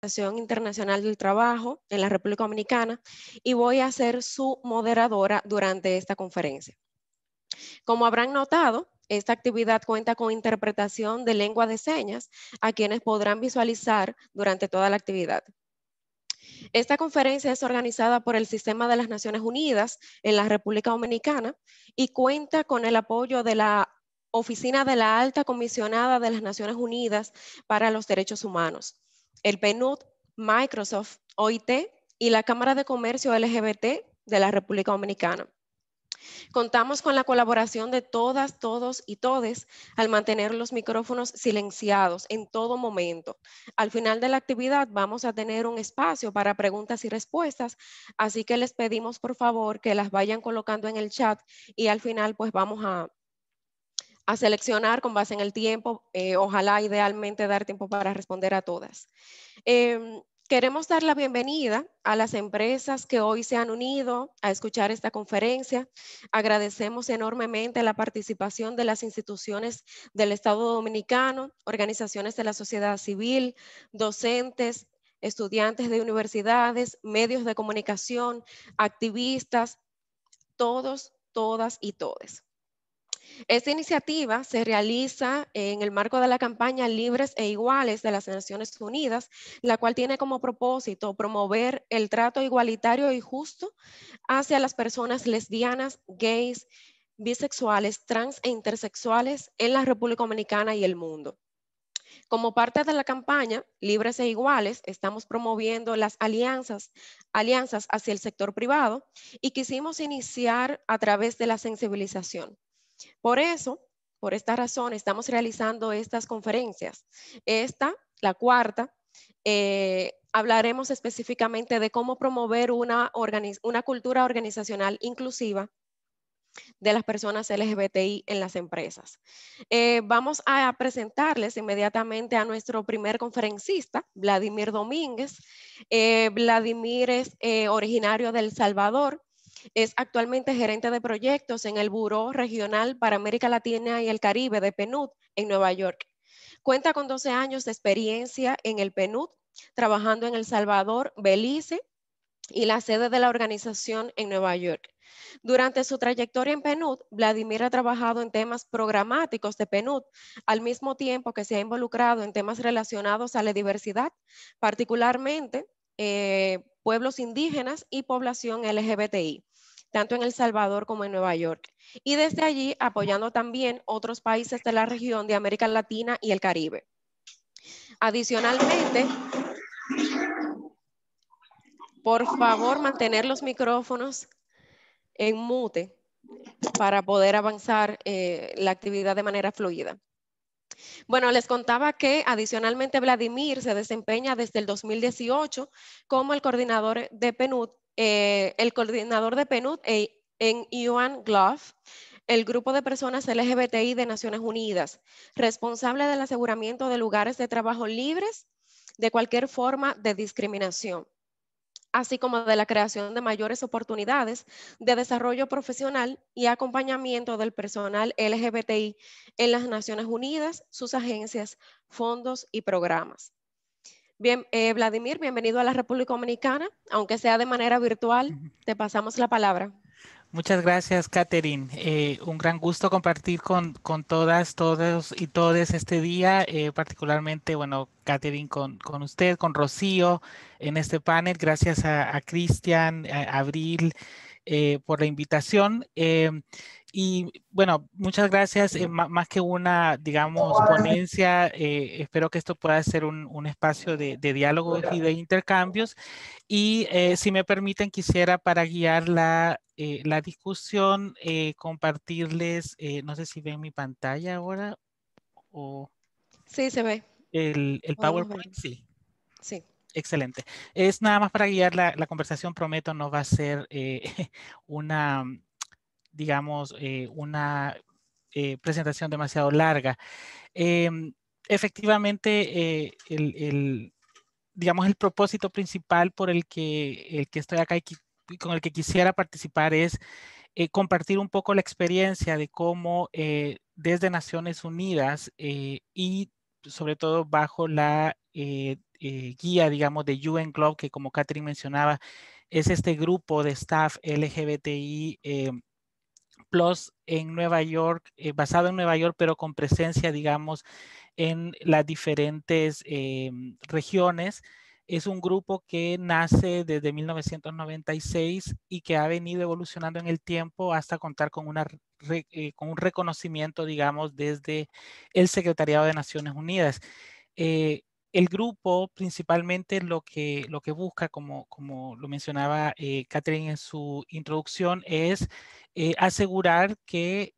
Organización Internacional del Trabajo en la República Dominicana y voy a ser su moderadora durante esta conferencia. Como habrán notado, esta actividad cuenta con interpretación de lengua de señas a quienes podrán visualizar durante toda la actividad. Esta conferencia es organizada por el Sistema de las Naciones Unidas en la República Dominicana y cuenta con el apoyo de la Oficina de la Alta Comisionada de las Naciones Unidas para los Derechos Humanos, el PNUD, Microsoft, OIT y la Cámara de Comercio LGBT de la República Dominicana. Contamos con la colaboración de todas, todos y todes al mantener los micrófonos silenciados en todo momento. Al final de la actividad vamos a tener un espacio para preguntas y respuestas, así que les pedimos por favor que las vayan colocando en el chat y al final pues vamos a seleccionar con base en el tiempo, ojalá idealmente dar tiempo para responder a todas. Queremos dar la bienvenida a las empresas que hoy se han unido a escuchar esta conferencia. Agradecemos enormemente la participación de las instituciones del Estado Dominicano, organizaciones de la sociedad civil, docentes, estudiantes de universidades, medios de comunicación, activistas, todos, todas y todes. Esta iniciativa se realiza en el marco de la campaña Libres e Iguales de las Naciones Unidas, la cual tiene como propósito promover el trato igualitario y justo hacia las personas lesbianas, gays, bisexuales, trans e intersexuales en la República Dominicana y el mundo. Como parte de la campaña Libres e Iguales, estamos promoviendo las alianzas hacia el sector privado y quisimos iniciar a través de la sensibilización. Por eso, por esta razón, estamos realizando estas conferencias. Esta, la cuarta, hablaremos específicamente de cómo promover una cultura organizacional inclusiva de las personas LGBTI en las empresas. Vamos a presentarles inmediatamente a nuestro primer conferencista, Vladimir Domínguez. Vladimir es originario de El Salvador. Es actualmente gerente de proyectos en el Buró Regional para América Latina y el Caribe de PNUD en Nueva York. Cuenta con 12 años de experiencia en el PNUD, trabajando en El Salvador, Belice y la sede de la organización en Nueva York. Durante su trayectoria en PNUD, Vladimir ha trabajado en temas programáticos de PNUD, al mismo tiempo que se ha involucrado en temas relacionados a la diversidad, particularmente pueblos indígenas y población LGBTI, tanto en El Salvador como en Nueva York. Y desde allí apoyando también otros países de la región de América Latina y el Caribe. Adicionalmente, por favor, mantener los micrófonos en mute para poder avanzar la actividad de manera fluida. Bueno, les contaba que adicionalmente Vladimir se desempeña desde el 2018 como el coordinador de PNUD, en UN GLOVE, el grupo de personas LGBTI de Naciones Unidas, responsable del aseguramiento de lugares de trabajo libres de cualquier forma de discriminación, así como de la creación de mayores oportunidades de desarrollo profesional y acompañamiento del personal LGBTI en las Naciones Unidas, sus agencias, fondos y programas. Bien, Vladimir, bienvenido a la República Dominicana, aunque sea de manera virtual, te pasamos la palabra. Muchas gracias, Catherine. Un gran gusto compartir con todas, todos y todes este día, particularmente, bueno, Catherine, con usted, con Rocío en este panel. Gracias a Cristian, a Abril, por la invitación. Y bueno, muchas gracias. Más que una, digamos, ponencia, espero que esto pueda ser un espacio de diálogo y de intercambios. Y si me permiten, quisiera para guiar la discusión, compartirles, no sé si ven mi pantalla ahora o Sí, se ve. el Podemos ver. PowerPoint, sí. Sí. Excelente. Es nada más para guiar la conversación, prometo, no va a ser una, digamos, una presentación demasiado larga. Efectivamente, digamos, el propósito principal por el que estoy acá y con el que quisiera participar es compartir un poco la experiencia de cómo desde Naciones Unidas y sobre todo bajo la guía, digamos, de UN Global, que como Catherine mencionaba, es este grupo de staff LGBTI Plus en Nueva York, basado en Nueva York, pero con presencia, digamos, en las diferentes regiones. Es un grupo que nace desde 1996 y que ha venido evolucionando en el tiempo hasta contar con, con un reconocimiento, digamos, desde el Secretariado de Naciones Unidas. Eh, el grupo principalmente lo que busca, como lo mencionaba Catherine en su introducción, es asegurar que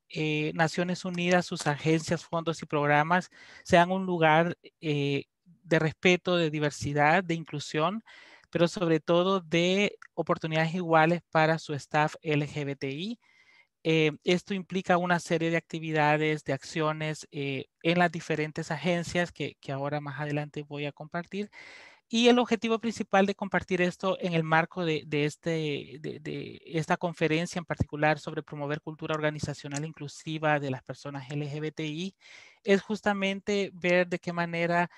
Naciones Unidas, sus agencias, fondos y programas sean un lugar de respeto, de diversidad, de inclusión, pero sobre todo de oportunidades iguales para su staff LGBTI. Esto implica una serie de actividades, de acciones en las diferentes agencias que ahora más adelante voy a compartir. Y el objetivo principal de compartir esto en el marco de esta conferencia en particular sobre promover cultura organizacional inclusiva de las personas LGBTI es justamente ver de qué manera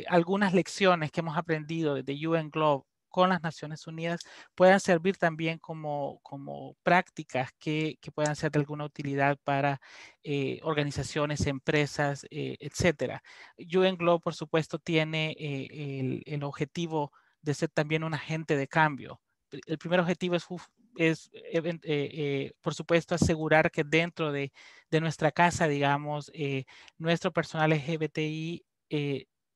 algunas lecciones que hemos aprendido desde UN Global con las Naciones Unidas puedan servir también como prácticas que puedan ser de alguna utilidad para organizaciones, empresas, etcétera. UN Global, por supuesto, tiene el objetivo de ser también un agente de cambio. El primer objetivo por supuesto, asegurar que dentro de nuestra casa, digamos, nuestro personal LGBTI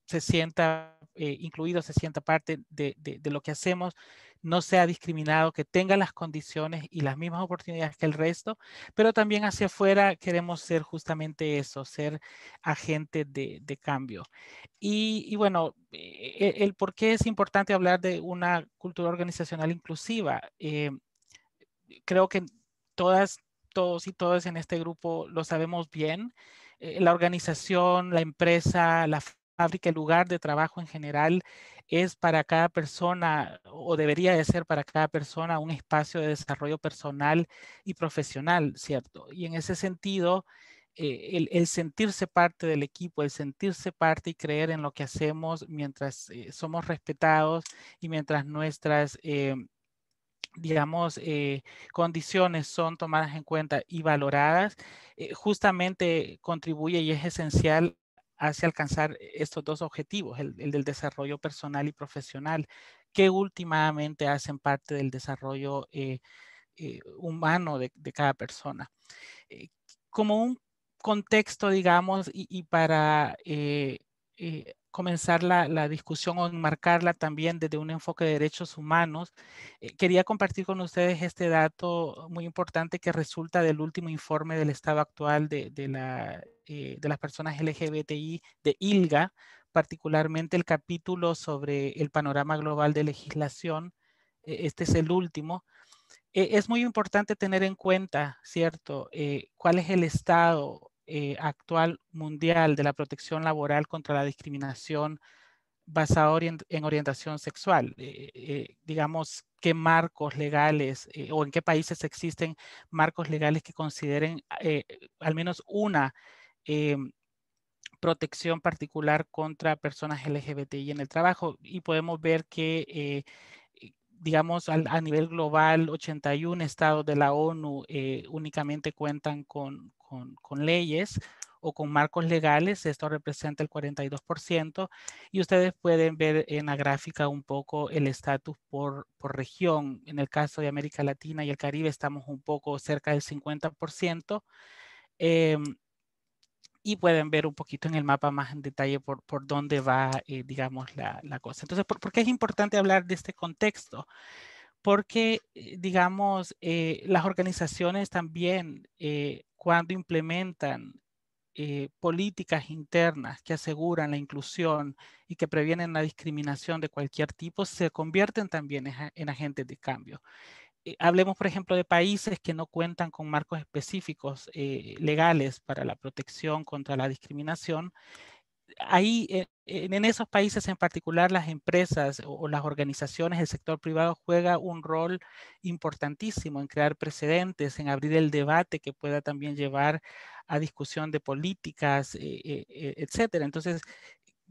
se sienta incluido, se sienta parte de lo que hacemos, no sea discriminado, que tenga las condiciones y las mismas oportunidades que el resto, pero también hacia afuera queremos ser justamente eso, ser agentes de cambio. Y bueno, el por qué es importante hablar de una cultura organizacional inclusiva. Creo que todos y todas en este grupo lo sabemos bien. La organización, la empresa, la fábrica, el lugar de trabajo en general es para cada persona o debería de ser para cada persona un espacio de desarrollo personal y profesional, ¿cierto? Y en ese sentido, el sentirse parte del equipo, el sentirse parte y creer en lo que hacemos mientras somos respetados y mientras nuestras digamos, condiciones son tomadas en cuenta y valoradas, justamente contribuye y es esencial hacia alcanzar estos dos objetivos, el del desarrollo personal y profesional, que últimamente hacen parte del desarrollo humano de cada persona. Como un contexto, digamos, y para comenzar la discusión o enmarcarla también desde un enfoque de derechos humanos, quería compartir con ustedes este dato muy importante que resulta del último informe del estado actual de las personas LGBTI de ILGA, particularmente el capítulo sobre el panorama global de legislación. Este es el último. Es muy importante tener en cuenta, ¿cierto? Cuál es el estado actual mundial de la protección laboral contra la discriminación basada en orientación sexual. Digamos, qué marcos legales o en qué países existen marcos legales que consideren al menos una protección particular contra personas LGBTI en el trabajo. Y podemos ver que digamos, a nivel global, 81 estados de la ONU únicamente cuentan con leyes o con marcos legales. Esto representa el 42%. Y ustedes pueden ver en la gráfica un poco el estatus por región. En el caso de América Latina y el Caribe estamos un poco cerca del 50%. Y pueden ver un poquito en el mapa más en detalle por dónde va, digamos, la cosa. Entonces, ¿por qué es importante hablar de este contexto? Porque, digamos, las organizaciones también, cuando implementan políticas internas que aseguran la inclusión y que previenen la discriminación de cualquier tipo, se convierten también en agentes de cambio. Hablemos, por ejemplo, de países que no cuentan con marcos específicos legales para la protección contra la discriminación. Ahí, en esos países en particular, las empresas o las organizaciones, el sector privado juega un rol importantísimo en crear precedentes, en abrir el debate que pueda también llevar a discusión de políticas, etcétera. Entonces,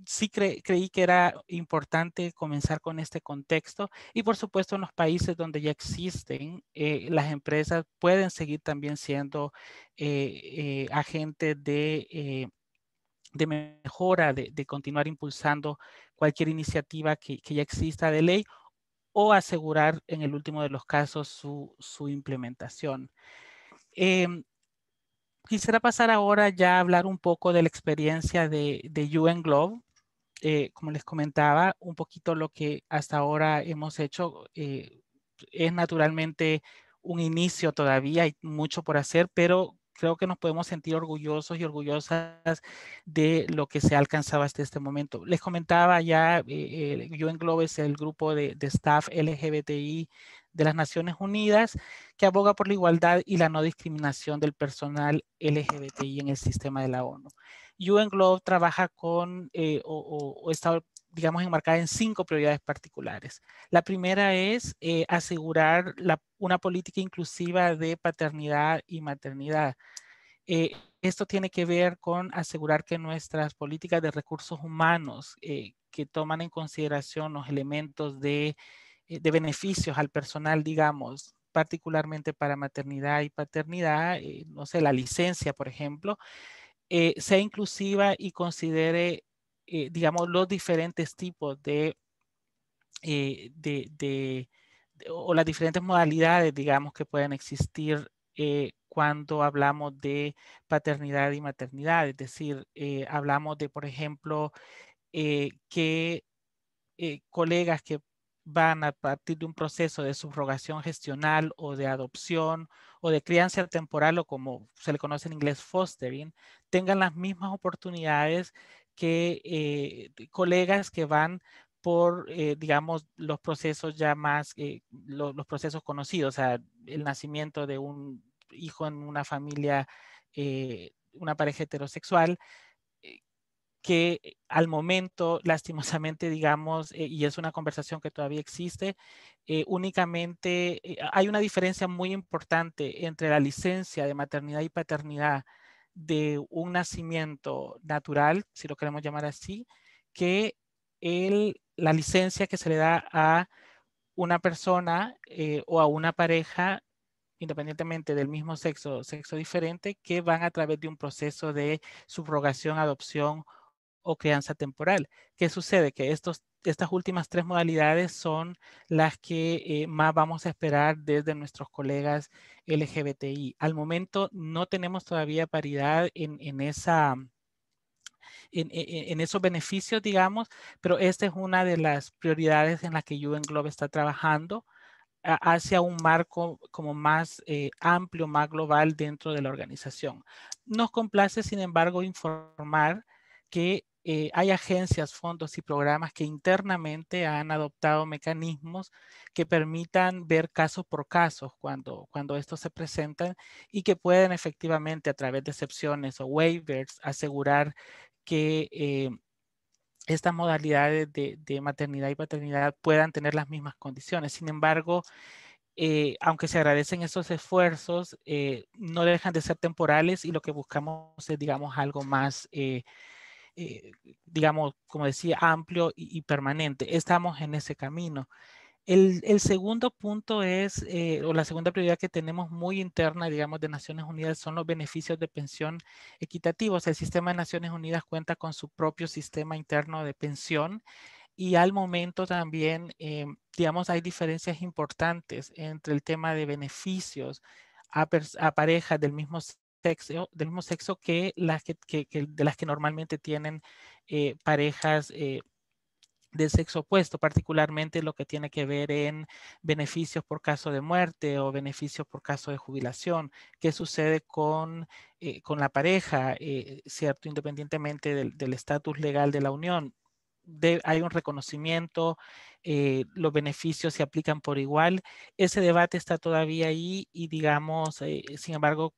sí creí que era importante comenzar con este contexto y por supuesto en los países donde ya existen, las empresas pueden seguir también siendo agentes de mejora, de continuar impulsando cualquier iniciativa que ya exista de ley o asegurar en el último de los casos su implementación. Quisiera pasar ahora ya a hablar un poco de la experiencia de UN Globe. Como les comentaba, un poquito lo que hasta ahora hemos hecho es naturalmente un inicio todavía, hay mucho por hacer, pero creo que nos podemos sentir orgullosos y orgullosas de lo que se ha alcanzado hasta este momento. Les comentaba ya, UN Globe es el grupo de staff LGBTI de las Naciones Unidas que aboga por la igualdad y la no discriminación del personal LGBTI en el sistema de la ONU. UN Globe trabaja con o está, digamos, enmarcada en 5 prioridades particulares. La primera es asegurar una política inclusiva de paternidad y maternidad. Esto tiene que ver con asegurar que nuestras políticas de recursos humanos que toman en consideración los elementos de beneficios al personal, digamos, particularmente para maternidad y paternidad, no sé, la licencia, por ejemplo, sea inclusiva y considere, digamos, los diferentes tipos eh, de, de, o las diferentes modalidades, digamos, que pueden existir cuando hablamos de paternidad y maternidad. Es decir, hablamos de, por ejemplo, que colegas que van a partir de un proceso de subrogación gestional o de adopción o de crianza temporal o como se le conoce en inglés fostering, tengan las mismas oportunidades que colegas que van por, digamos, los procesos ya más, los procesos conocidos, o sea, el nacimiento de un hijo en una familia, una pareja heterosexual, que al momento, lastimosamente, digamos, y es una conversación que todavía existe, únicamente hay una diferencia muy importante entre la licencia de maternidad y paternidad de un nacimiento natural, si lo queremos llamar así, que la licencia que se le da a una persona o a una pareja independientemente del mismo sexo, sexo diferente, que van a través de un proceso de subrogación, adopción o crianza temporal. ¿Qué sucede? Que estas últimas 3 modalidades son las que más vamos a esperar desde nuestros colegas LGBTI. Al momento no tenemos todavía paridad en esos beneficios, digamos, pero esta es una de las prioridades en las que UN Globe está trabajando hacia un marco como más amplio, más global dentro de la organización. Nos complace, sin embargo, informar que hay agencias, fondos y programas que internamente han adoptado mecanismos que permitan ver caso por caso cuando estos se presentan y que pueden efectivamente a través de excepciones o waivers asegurar que estas modalidades de maternidad y paternidad puedan tener las mismas condiciones. Sin embargo, aunque se agradecen esos esfuerzos, no dejan de ser temporales y lo que buscamos es, digamos, algo más, digamos, como decía, amplio y permanente. Estamos en ese camino. El segundo punto es, o la segunda prioridad que tenemos muy interna, digamos, de Naciones Unidas son los beneficios de pensión equitativos. El sistema de Naciones Unidas cuenta con su propio sistema interno de pensión y al momento también, digamos, hay diferencias importantes entre el tema de beneficios a parejas del mismo sexo que de las que normalmente tienen parejas del sexo opuesto, particularmente lo que tiene que ver en beneficios por caso de muerte o beneficios por caso de jubilación. ¿Qué sucede con la pareja, cierto? Independientemente del estatus legal de la unión, hay un reconocimiento, los beneficios se aplican por igual. Ese debate está todavía ahí y digamos, sin embargo,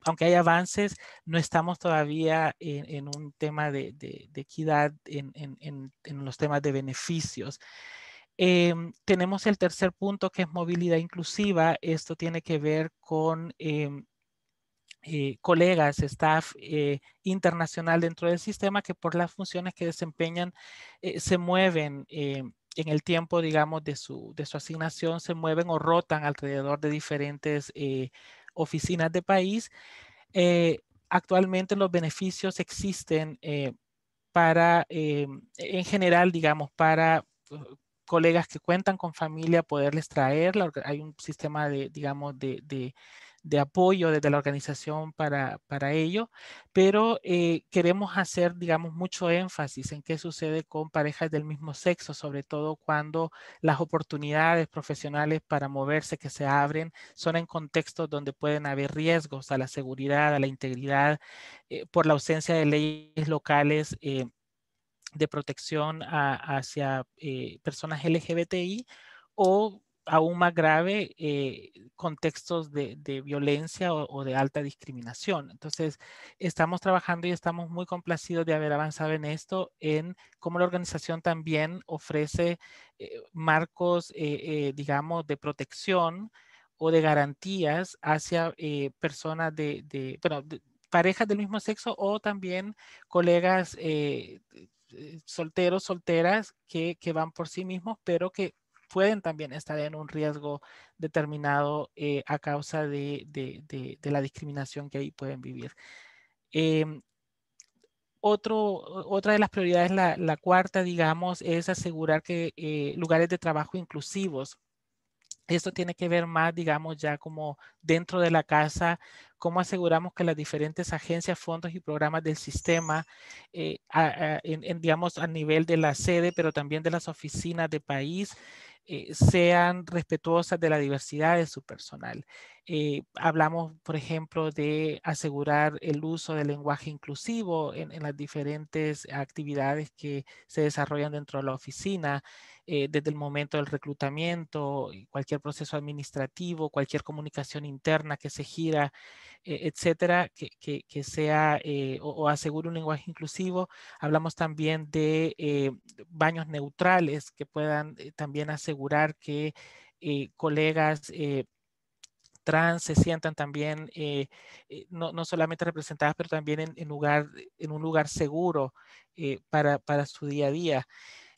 aunque hay avances, no estamos todavía en un tema de equidad en los temas de beneficios. Tenemos el tercer punto que es movilidad inclusiva. Esto tiene que ver con colegas, staff internacional dentro del sistema que por las funciones que desempeñan se mueven en el tiempo, digamos, de su asignación, se mueven o rotan alrededor de diferentes oficinas de país. Actualmente los beneficios existen para, en general, digamos, para colegas que cuentan con familia, poderles traer. Hay un sistema de, digamos, de apoyo desde la organización para ello, pero queremos hacer, digamos, mucho énfasis en qué sucede con parejas del mismo sexo, sobre todo cuando las oportunidades profesionales para moverse que se abren son en contextos donde pueden haber riesgos a la seguridad, a la integridad, por la ausencia de leyes locales de protección hacia personas LGBTI o aún más grave, contextos de violencia o de alta discriminación. Entonces, estamos trabajando y estamos muy complacidos de haber avanzado en esto, en cómo la organización también ofrece marcos, digamos, de protección o de garantías hacia personas bueno, parejas del mismo sexo o también colegas solteros, solteras que van por sí mismos, pero que pueden también estar en un riesgo determinado a causa de la discriminación que ahí pueden vivir. Em, otra de las prioridades, la cuarta, digamos, es asegurar que lugares de trabajo inclusivos. Esto tiene que ver más, digamos, ya como dentro de la casa, cómo aseguramos que las diferentes agencias, fondos y programas del sistema, digamos, a nivel de la sede, pero también de las oficinas de país, sean respetuosas de la diversidad de su personal. Hablamos, por ejemplo, de asegurar el uso del lenguaje inclusivo en las diferentes actividades que se desarrollan dentro de la oficina, desde el momento del reclutamiento, cualquier proceso administrativo, cualquier comunicación interna que se gira, etcétera, que sea o asegure un lenguaje inclusivo. Hablamos también de baños neutrales que puedan también asegurar que colegas trans se sientan también no solamente representadas, pero también en un lugar seguro para su día a día.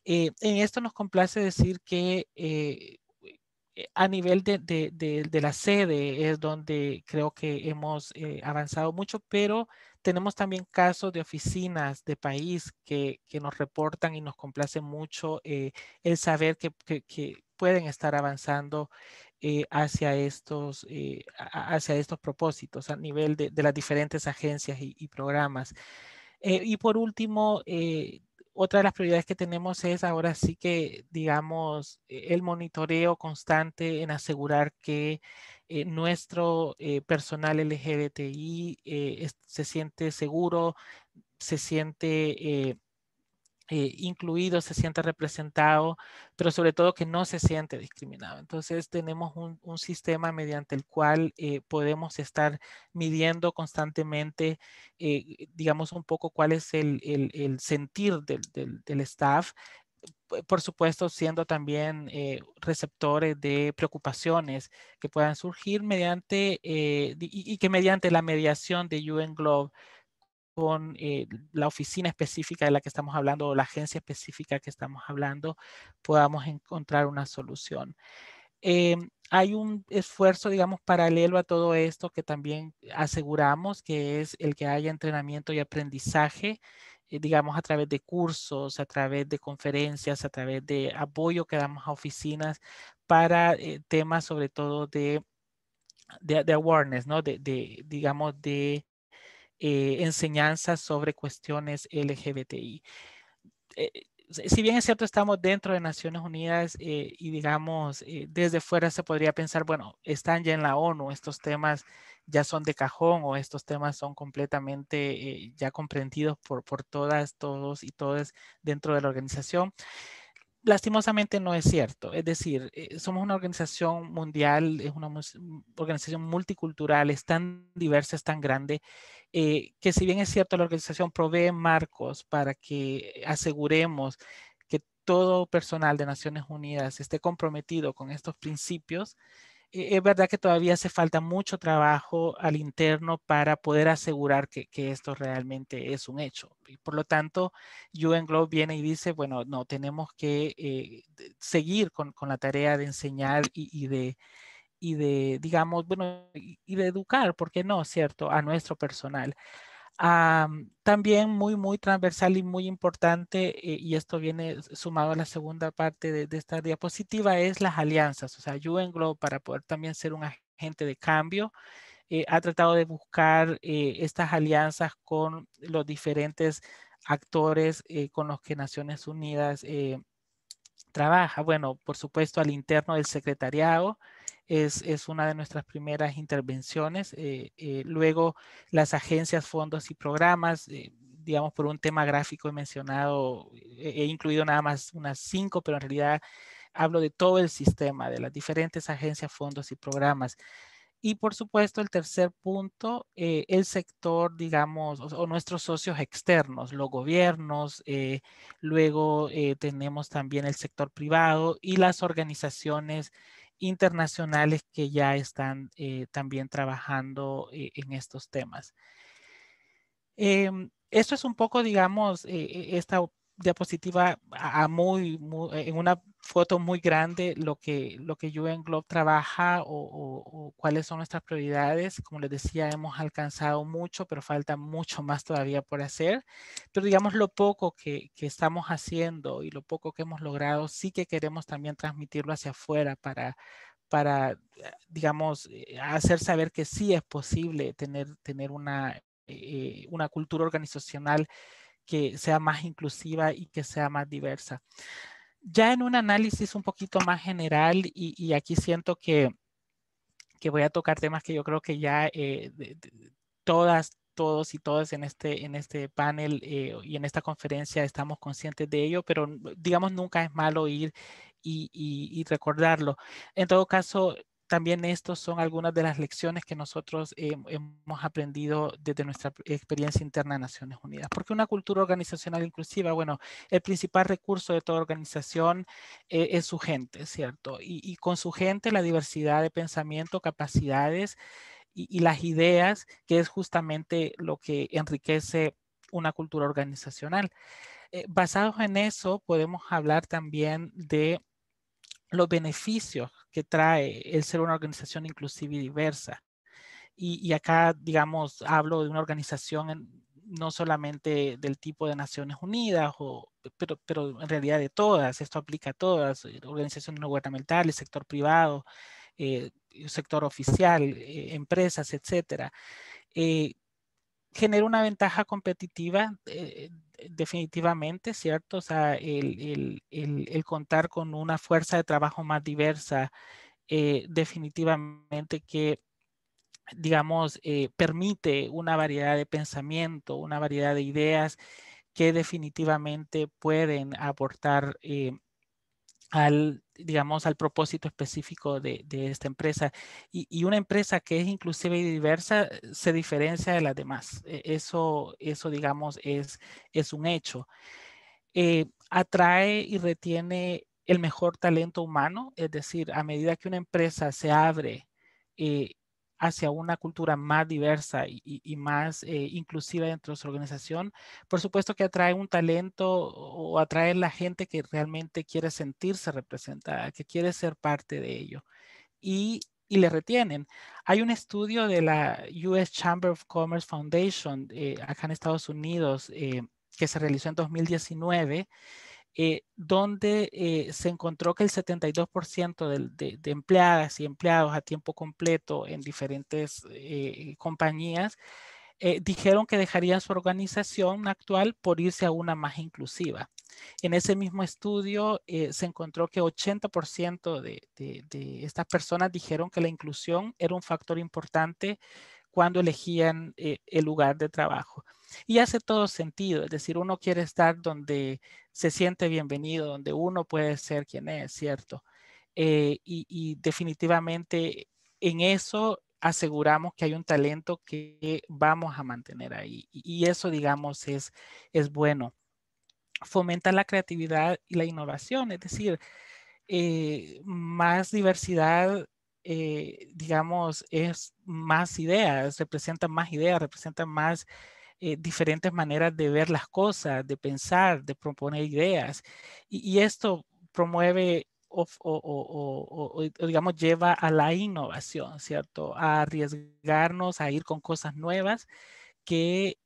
En esto nos complace decir que a nivel de la sede es donde creo que hemos avanzado mucho, pero tenemos también casos de oficinas de país que nos reportan y nos complace mucho el saber que pueden estar avanzando hacia estos propósitos a nivel de las diferentes agencias y programas. Y por último, otra de las prioridades que tenemos es ahora sí que, digamos, el monitoreo constante en asegurar que nuestro personal LGBTI se siente seguro, se siente incluido, se siente representado, pero sobre todo que no se siente discriminado. Entonces tenemos un sistema mediante el cual podemos estar midiendo constantemente, digamos, un poco cuál es el sentir del staff, por supuesto, siendo también receptores de preocupaciones que puedan surgir mediante, y que mediante la mediación de UN Globe con la oficina específica de la que estamos hablando o la agencia específica que estamos hablando, podamos encontrar una solución. Hay un esfuerzo, digamos, paralelo a todo esto que también aseguramos, que es el que haya entrenamiento y aprendizaje, digamos, a través de cursos, a través de conferencias, a través de apoyo que damos a oficinas para temas sobre todo de awareness, ¿no? Digamos, de enseñanzas sobre cuestiones LGBTI. Si bien es cierto, estamos dentro de Naciones Unidas y digamos, desde fuera se podría pensar, bueno, están ya en la ONU, estos temas ya son de cajón o estos temas son completamente ya comprendidos por todas, todos y todas dentro de la organización. Lastimosamente no es cierto. Es decir, somos una organización mundial, es una organización multicultural, es tan diversa, es tan grande, que si bien es cierto, la organización provee marcos para que aseguremos que todo personal de Naciones Unidas esté comprometido con estos principios, Es verdad que todavía hace falta mucho trabajo al interno para poder asegurar que esto realmente es un hecho. Y por lo tanto, UN Globe viene y dice, bueno, no, tenemos que seguir con la tarea de enseñar y de, digamos, bueno, y de educar, ¿por qué no, cierto?, a nuestro personal. También muy transversal y muy importante, y esto viene sumado a la segunda parte de esta diapositiva, es las alianzas. O sea, UN Globe, para poder también ser un agente de cambio, ha tratado de buscar estas alianzas con los diferentes actores con los que Naciones Unidas trabaja. Bueno, por supuesto, al interno del secretariado es una de nuestras primeras intervenciones. Luego, las agencias, fondos y programas, digamos, por un tema gráfico he mencionado, he incluido nada más unas 5, pero en realidad hablo de todo el sistema, de las diferentes agencias, fondos y programas. Y por supuesto, el tercer punto, el sector, digamos, o nuestros socios externos, los gobiernos, luego tenemos también el sector privado y las organizaciones internacionales que ya están también trabajando en estos temas. Esto es un poco, digamos, esta diapositiva en una foto muy grande, lo que UN Globe trabaja o cuáles son nuestras prioridades. Como les decía, hemos alcanzado mucho, pero falta mucho más todavía por hacer. Pero digamos, lo poco que estamos haciendo y lo poco que hemos logrado, sí que queremos también transmitirlo hacia afuera para digamos, hacer saber que sí es posible tener una cultura organizacional que sea más inclusiva y que sea más diversa. Ya en un análisis un poquito más general, y aquí siento que voy a tocar temas que yo creo que ya todos y todas en este panel y en esta conferencia estamos conscientes de ello, pero digamos nunca es malo ir y recordarlo. En todo caso, también estos son algunas de las lecciones que nosotros hemos aprendido desde nuestra experiencia interna en Naciones Unidas. Porque una cultura organizacional inclusiva, bueno, el principal recurso de toda organización es su gente, ¿cierto? Y con su gente la diversidad de pensamiento, capacidades y las ideas, que es justamente lo que enriquece una cultura organizacional. Basados en eso, podemos hablar también de los beneficios que trae el ser una organización inclusiva y diversa. Y acá, digamos, hablo de una organización no solamente del tipo de Naciones Unidas, pero en realidad de todas. Esto aplica a todas, organizaciones no gubernamentales, sector privado, sector oficial, empresas, etcétera. Genera una ventaja competitiva definitivamente, ¿cierto? O sea, el contar con una fuerza de trabajo más diversa, definitivamente que digamos, permite una variedad de pensamiento, una variedad de ideas que definitivamente pueden aportar digamos, al propósito específico de esta empresa. Y una empresa que es inclusiva y diversa se diferencia de las demás. Eso digamos, es un hecho. Atrae y retiene el mejor talento humano, es decir, a medida que una empresa se abre eh, hacia una cultura más diversa y más inclusiva dentro de su organización, por supuesto que atrae un talento o atrae la gente que realmente quiere sentirse representada, que quiere ser parte de ello. Y le retienen. Hay un estudio de la US Chamber of Commerce Foundation acá en Estados Unidos que se realizó en 2019, donde se encontró que el 72% de empleadas y empleados a tiempo completo en diferentes compañías dijeron que dejarían su organización actual por irse a una más inclusiva. En ese mismo estudio se encontró que 80% de estas personas dijeron que la inclusión era un factor importante cuando elegían el lugar de trabajo. Y hace todo sentido, es decir, uno quiere estar donde se siente bienvenido, donde uno puede ser quien es, ¿cierto? Y definitivamente en eso aseguramos que hay un talento que vamos a mantener ahí. Y eso, digamos, es bueno. Fomenta la creatividad y la innovación, es decir, más diversidad digamos, es más ideas, representan más diferentes maneras de ver las cosas, de pensar, de proponer ideas. Y esto promueve o, digamos, lleva a la innovación, ¿cierto? A arriesgarnos a ir con cosas nuevas que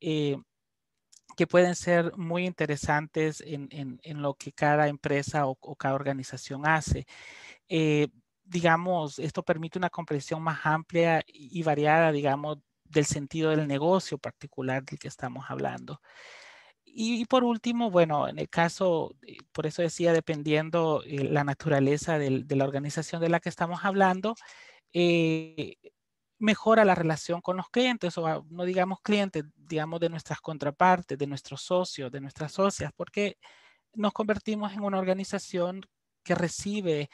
pueden ser muy interesantes en lo que cada empresa o cada organización hace. Eh, digamos, esto permite una comprensión más amplia y variada, digamos, del sentido del negocio particular del que estamos hablando. Y por último, bueno, en el caso, por eso decía, dependiendo la naturaleza de la organización de la que estamos hablando, eh, mejora la relación con los clientes, o no digamos clientes, digamos de nuestras contrapartes, de nuestros socios, de nuestras socias, porque nos convertimos en una organización que recibe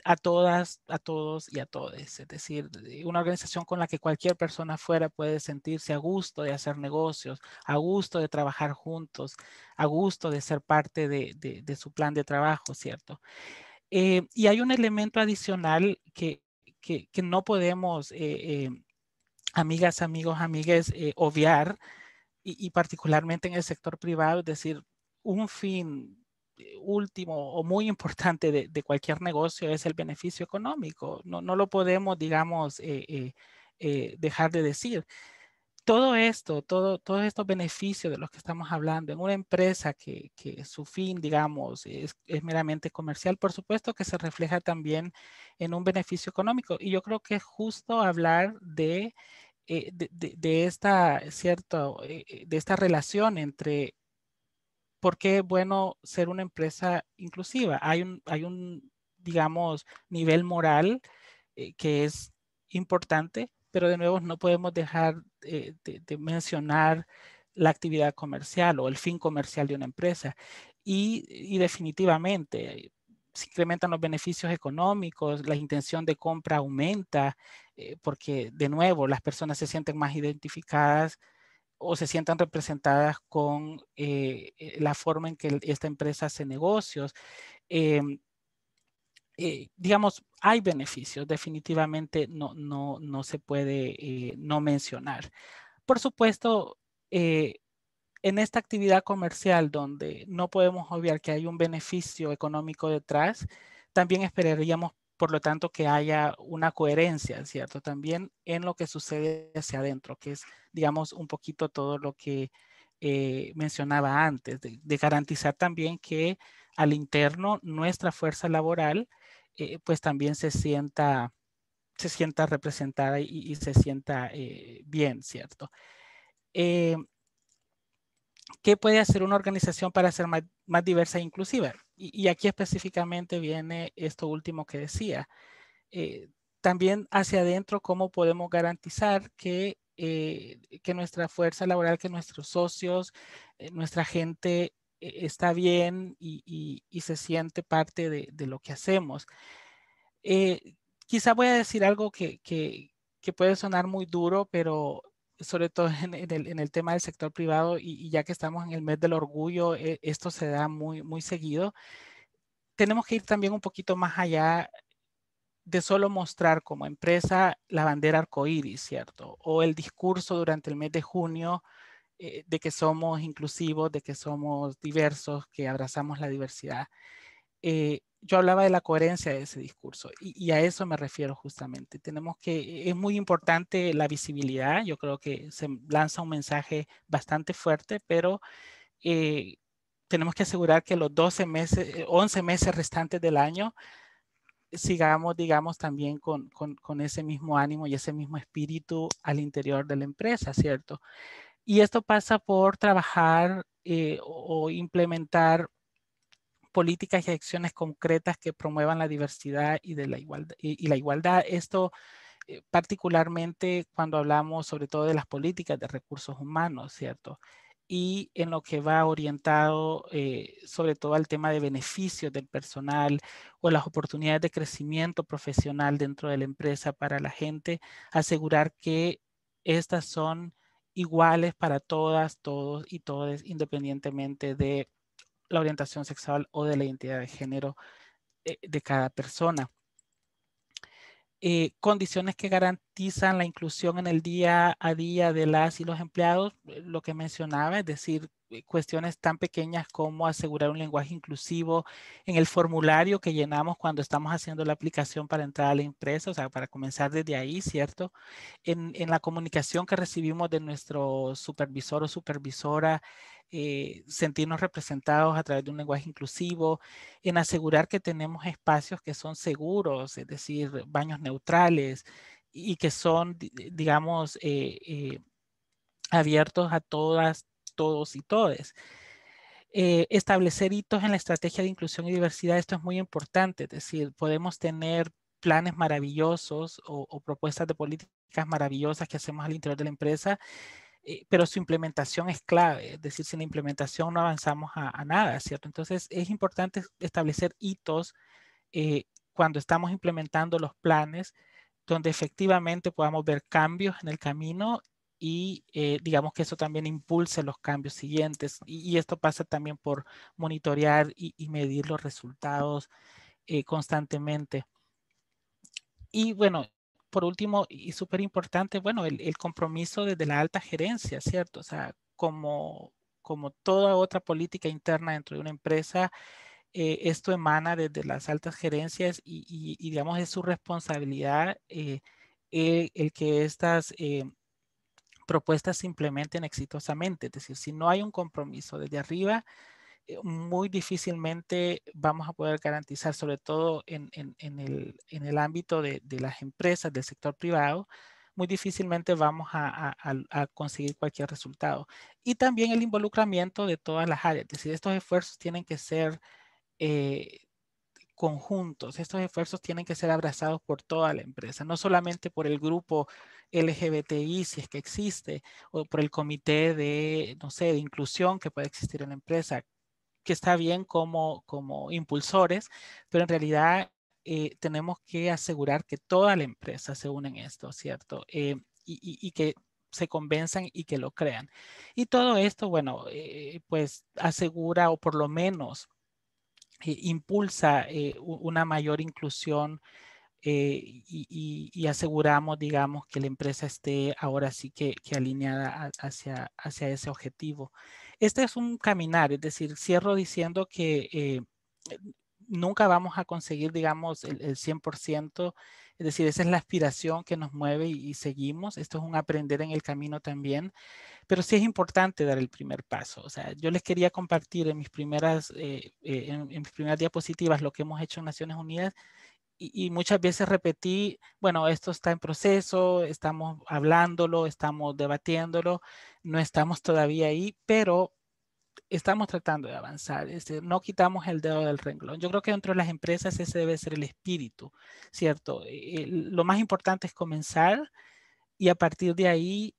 a todas, a todos y a todes. Es decir, una organización con la que cualquier persona fuera puede sentirse a gusto de hacer negocios, a gusto de trabajar juntos, a gusto de ser parte de su plan de trabajo, ¿cierto? Y hay un elemento adicional que no podemos, amigas, amigos, amigues, obviar, y particularmente en el sector privado, es decir, un fin último o muy importante de cualquier negocio es el beneficio económico. No lo podemos, digamos, dejar de decir. Todo esto, todos estos beneficios de los que estamos hablando en una empresa que su fin, digamos, es meramente comercial, por supuesto que se refleja también en un beneficio económico. Y yo creo que es justo hablar de esta, cierto, de esta relación entre por qué es bueno ser una empresa inclusiva. Hay un, digamos, nivel moral que es importante, pero de nuevo no podemos dejar de mencionar la actividad comercial o el fin comercial de una empresa. Y definitivamente, se incrementan los beneficios económicos, la intención de compra aumenta, porque de nuevo las personas se sienten más identificadas o se sientan representadas con la forma en que esta empresa hace negocios. Em, digamos, hay beneficios, definitivamente no se puede no mencionar. Por supuesto, en esta actividad comercial donde no podemos obviar que hay un beneficio económico detrás, también esperaríamos, por lo tanto, que haya una coherencia, ¿cierto? También en lo que sucede hacia adentro, que es, digamos, un poquito todo lo que mencionaba antes, de garantizar también que al interno nuestra fuerza laboral, pues también se sienta representada y se sienta bien, ¿cierto? Eh, ¿Qué puede hacer una organización para ser más diversa e inclusiva? Y aquí específicamente viene esto último que decía. Eh, también hacia adentro, ¿cómo podemos garantizar que nuestra fuerza laboral, que nuestros socios, nuestra gente está bien y se siente parte de lo que hacemos? Eh, quizá voy a decir algo que puede sonar muy duro, pero sobre todo en el tema del sector privado y ya que estamos en el mes del orgullo, esto se da muy seguido. Tenemos que ir también un poquito más allá de solo mostrar como empresa la bandera arcoíris, ¿cierto? O el discurso durante el mes de junio de que somos inclusivos, de que somos diversos, que abrazamos la diversidad. Yo hablaba de la coherencia de ese discurso y a eso me refiero justamente. Tenemos que, es muy importante la visibilidad, yo creo que se lanza un mensaje bastante fuerte, pero eh, tenemos que asegurar que los 12 meses, 11 meses restantes del año sigamos, digamos, también con ese mismo ánimo y ese mismo espíritu al interior de la empresa, ¿cierto? Y esto pasa por trabajar o implementar políticas y acciones concretas que promuevan la diversidad y la igualdad. Esto particularmente cuando hablamos sobre todo de las políticas de recursos humanos, ¿cierto? Y en lo que va orientado sobre todo al tema de beneficios del personal o las oportunidades de crecimiento profesional dentro de la empresa para la gente, asegurar que estas son iguales para todas, todos y todas, independientemente de la orientación sexual o de la identidad de género de cada persona. condiciones que garantizan la inclusión en el día a día de las y los empleados, lo que mencionaba, es decir, cuestiones tan pequeñas como asegurar un lenguaje inclusivo en el formulario que llenamos cuando estamos haciendo la aplicación para entrar a la empresa, o sea, para comenzar desde ahí, ¿cierto? En la comunicación que recibimos de nuestro supervisor o supervisora, sentirnos representados a través de un lenguaje inclusivo, en asegurar que tenemos espacios que son seguros, es decir, baños neutrales y que son, digamos, abiertos a todas, todos y todes. Establecer hitos en la estrategia de inclusión y diversidad, esto es muy importante, es decir, podemos tener planes maravillosos o propuestas de políticas maravillosas que hacemos al interior de la empresa, pero su implementación es clave, es decir, sin la implementación no avanzamos a nada, ¿cierto? Entonces es importante establecer hitos cuando estamos implementando los planes, donde efectivamente podamos ver cambios en el camino y digamos que eso también impulse los cambios siguientes. Y esto pasa también por monitorear y medir los resultados constantemente. Y bueno, por último, y súper importante, bueno, el compromiso desde la alta gerencia, ¿cierto? O sea, como toda otra política interna dentro de una empresa, esto emana desde las altas gerencias y digamos, es su responsabilidad el que estas propuestas se implementen exitosamente. Es decir, si no hay un compromiso desde arriba, muy difícilmente vamos a poder garantizar, sobre todo en el ámbito de las empresas, del sector privado, muy difícilmente vamos a conseguir cualquier resultado. Y también el involucramiento de todas las áreas. Es decir, estos esfuerzos tienen que ser eh, conjuntos. Estos esfuerzos tienen que ser abrazados por toda la empresa, no solamente por el grupo LGBTI, si es que existe, o por el comité de, no sé, de inclusión que puede existir en la empresa, que está bien como impulsores, pero en realidad tenemos que asegurar que toda la empresa se une en esto, ¿cierto? Y que se convenzan y que lo crean. Y todo esto, bueno, pues asegura o por lo menos impulsa una mayor inclusión y aseguramos, digamos, que la empresa esté ahora sí que alineada hacia ese objetivo. Este es un caminar, es decir, cierro diciendo que nunca vamos a conseguir, digamos, el 100%, es decir, esa es la aspiración que nos mueve y seguimos. Esto es un aprender en el camino también, pero sí es importante dar el primer paso. O sea, yo les quería compartir en mis en mis primeras diapositivas lo que hemos hecho en Naciones Unidas y muchas veces repetí, bueno, esto está en proceso, estamos hablándolo, estamos debatiéndolo, no estamos todavía ahí, pero estamos tratando de avanzar. No quitamos el dedo del renglón. Yo creo que dentro de las empresas ese debe ser el espíritu, ¿cierto? Lo más importante es comenzar y a partir de ahí,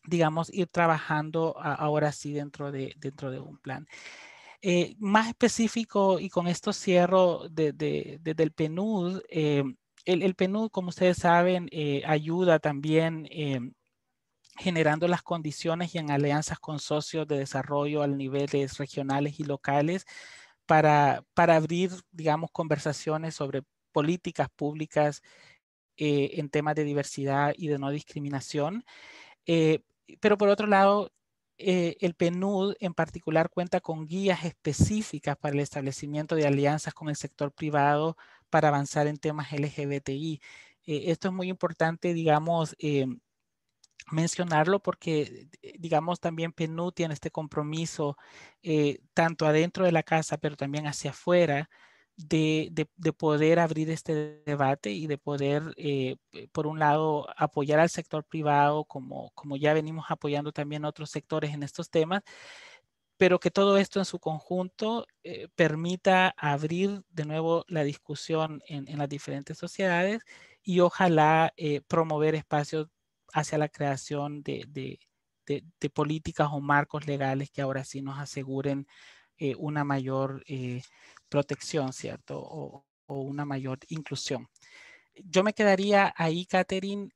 digamos, ir trabajando ahora sí dentro de un plan. Más específico, y con esto cierro desde el PNUD, el PNUD, como ustedes saben, ayuda también generando las condiciones y en alianzas con socios de desarrollo a niveles regionales y locales para abrir, digamos, conversaciones sobre políticas públicas en temas de diversidad y de no discriminación. Eh, pero por otro lado, el PNUD en particular cuenta con guías específicas para el establecimiento de alianzas con el sector privado para avanzar en temas LGBTI. Esto es muy importante, digamos, mencionarlo porque, digamos, también PNUD tiene este compromiso tanto adentro de la casa, pero también hacia afuera, de poder abrir este debate y de poder, por un lado, apoyar al sector privado, como ya venimos apoyando también otros sectores en estos temas, pero que todo esto en su conjunto permita abrir de nuevo la discusión en las diferentes sociedades y ojalá promover espacios hacia la creación de políticas o marcos legales que ahora sí nos aseguren una mayor protección, ¿cierto? O una mayor inclusión. Yo me quedaría ahí, Catherine.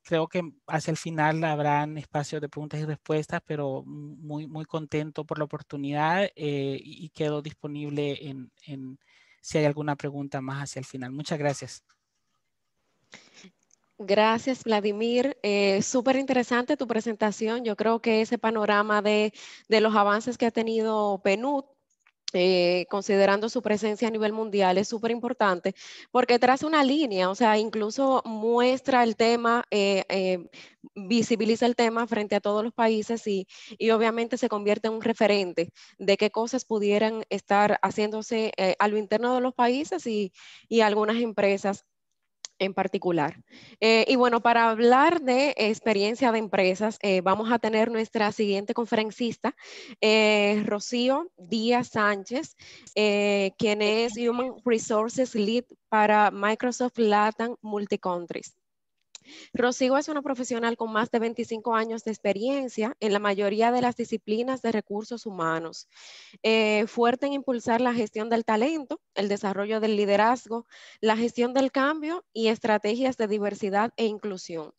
Creo que hacia el final habrán espacios de preguntas y respuestas, pero muy contento por la oportunidad y quedo disponible si hay alguna pregunta más hacia el final. Muchas gracias. Gracias, Vladimir. Súper interesante tu presentación. Yo creo que ese panorama de los avances que ha tenido PNUD, considerando su presencia a nivel mundial, es súper importante porque traza una línea, o sea, incluso muestra el tema, visibiliza el tema frente a todos los países y obviamente se convierte en un referente de qué cosas pudieran estar haciéndose a lo interno de los países y algunas empresas en particular. Y bueno, para hablar de experiencia de empresas, vamos a tener nuestra siguiente conferencista, Rocío Díaz Sánchez, quien es Human Resources Lead para Microsoft Latam Multicountries. Rocío es una profesional con más de 25 años de experiencia en la mayoría de las disciplinas de recursos humanos, fuerte en impulsar la gestión del talento, el desarrollo del liderazgo, la gestión del cambio y estrategias de diversidad e inclusión.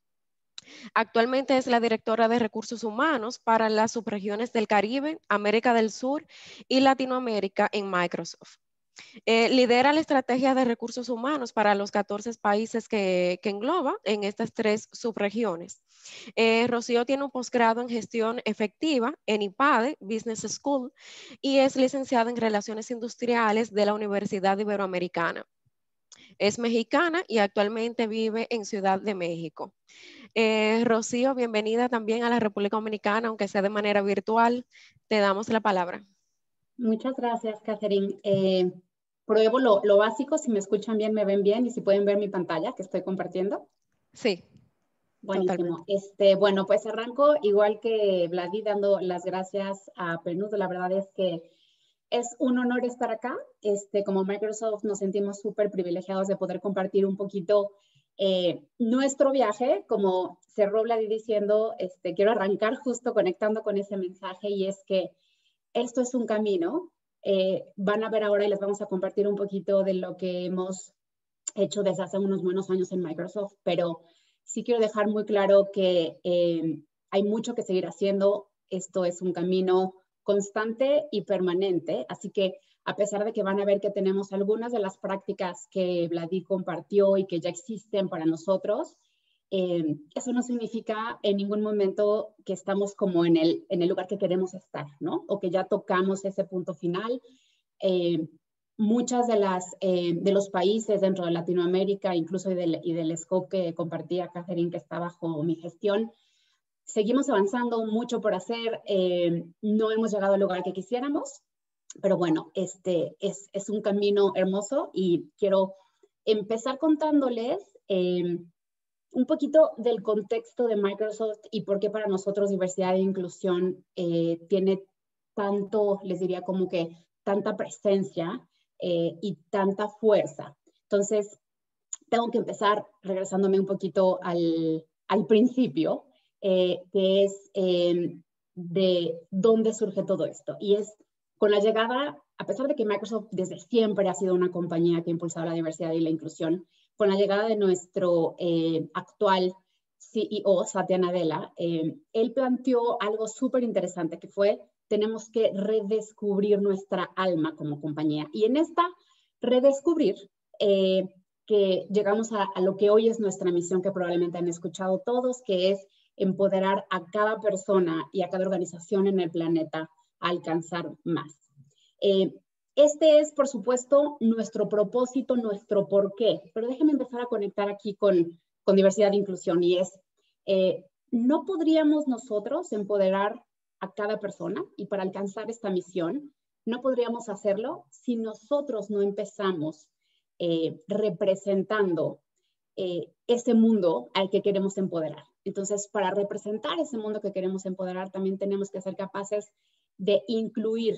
Actualmente es la directora de recursos humanos para las subregiones del Caribe, América del Sur y Latinoamérica en Microsoft. Lidera la estrategia de recursos humanos para los 14 países que engloba en estas 3 subregiones. Rocío tiene un posgrado en gestión efectiva en IPADE, Business School, y es licenciada en Relaciones Industriales de la Universidad Iberoamericana. Es mexicana y actualmente vive en Ciudad de México. Rocío, bienvenida también a la República Dominicana, aunque sea de manera virtual. Te damos la palabra. Muchas gracias, Catherine. Pruebo lo básico, si me escuchan bien, me ven bien y si pueden ver mi pantalla que estoy compartiendo. Sí. Buenísimo. Bueno, pues arranco igual que Vladi dando las gracias a PNUD. La verdad es que es un honor estar acá. Como Microsoft nos sentimos súper privilegiados de poder compartir un poquito nuestro viaje. Como cerró Vladi diciendo, quiero arrancar justo conectando con ese mensaje y es que esto es un camino. Van a ver ahora y les vamos a compartir un poquito de lo que hemos hecho desde hace unos buenos años en Microsoft, pero sí quiero dejar muy claro que hay mucho que seguir haciendo. Esto es un camino constante y permanente, así que a pesar de que van a ver que tenemos algunas de las prácticas que Vladi compartió y que ya existen para nosotros, eso no significa en ningún momento que estamos como en el lugar que queremos estar, ¿no? O que ya tocamos ese punto final. Muchas de los países dentro de Latinoamérica, incluso y del scope que compartía Catherine, que está bajo mi gestión, seguimos avanzando, mucho por hacer. No hemos llegado al lugar que quisiéramos, pero bueno, es un camino hermoso y quiero empezar contándoles un poquito del contexto de Microsoft y por qué para nosotros diversidad e inclusión tiene tanto, les diría como que tanta presencia y tanta fuerza. Entonces, tengo que empezar regresándome un poquito al principio, que es de dónde surge todo esto. Y es con la llegada, a pesar de que Microsoft desde siempre ha sido una compañía que ha impulsado la diversidad y la inclusión, con la llegada de nuestro actual CEO, Satya Nadella, él planteó algo súper interesante que fue: tenemos que redescubrir nuestra alma como compañía. Y en esta redescubrir, que llegamos a lo que hoy es nuestra misión, que probablemente han escuchado todos, que es empoderar a cada persona y a cada organización en el planeta a alcanzar más. Este es, por supuesto, nuestro propósito, nuestro porqué, pero déjenme empezar a conectar aquí con diversidad e inclusión, y es, no podríamos nosotros empoderar a cada persona, y para alcanzar esta misión, no podríamos hacerlo si nosotros no empezamos representando ese mundo al que queremos empoderar. Entonces, para representar ese mundo que queremos empoderar, también tenemos que ser capaces de incluir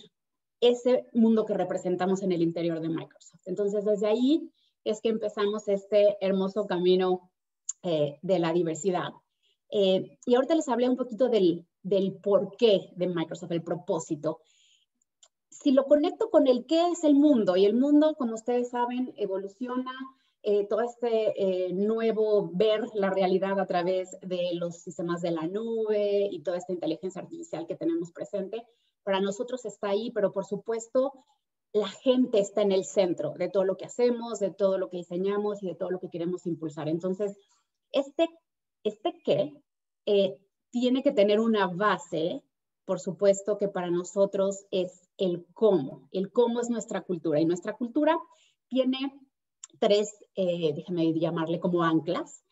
ese mundo que representamos en el interior de Microsoft. Entonces, desde ahí es que empezamos este hermoso camino de la diversidad. Y ahorita les hablé un poquito del porqué de Microsoft, el propósito. Si lo conecto con el qué es el mundo, y el mundo, como ustedes saben, evoluciona, todo nuevo ver la realidad a través de los sistemas de la nube y toda esta inteligencia artificial que tenemos presente, para nosotros está ahí, pero por supuesto la gente está en el centro de todo lo que hacemos, de todo lo que diseñamos y de todo lo que queremos impulsar. Entonces, Este qué tiene que tener una base, por supuesto que para nosotros es el cómo. El cómo es nuestra cultura, y nuestra cultura tiene tres, déjame llamarle como anclas.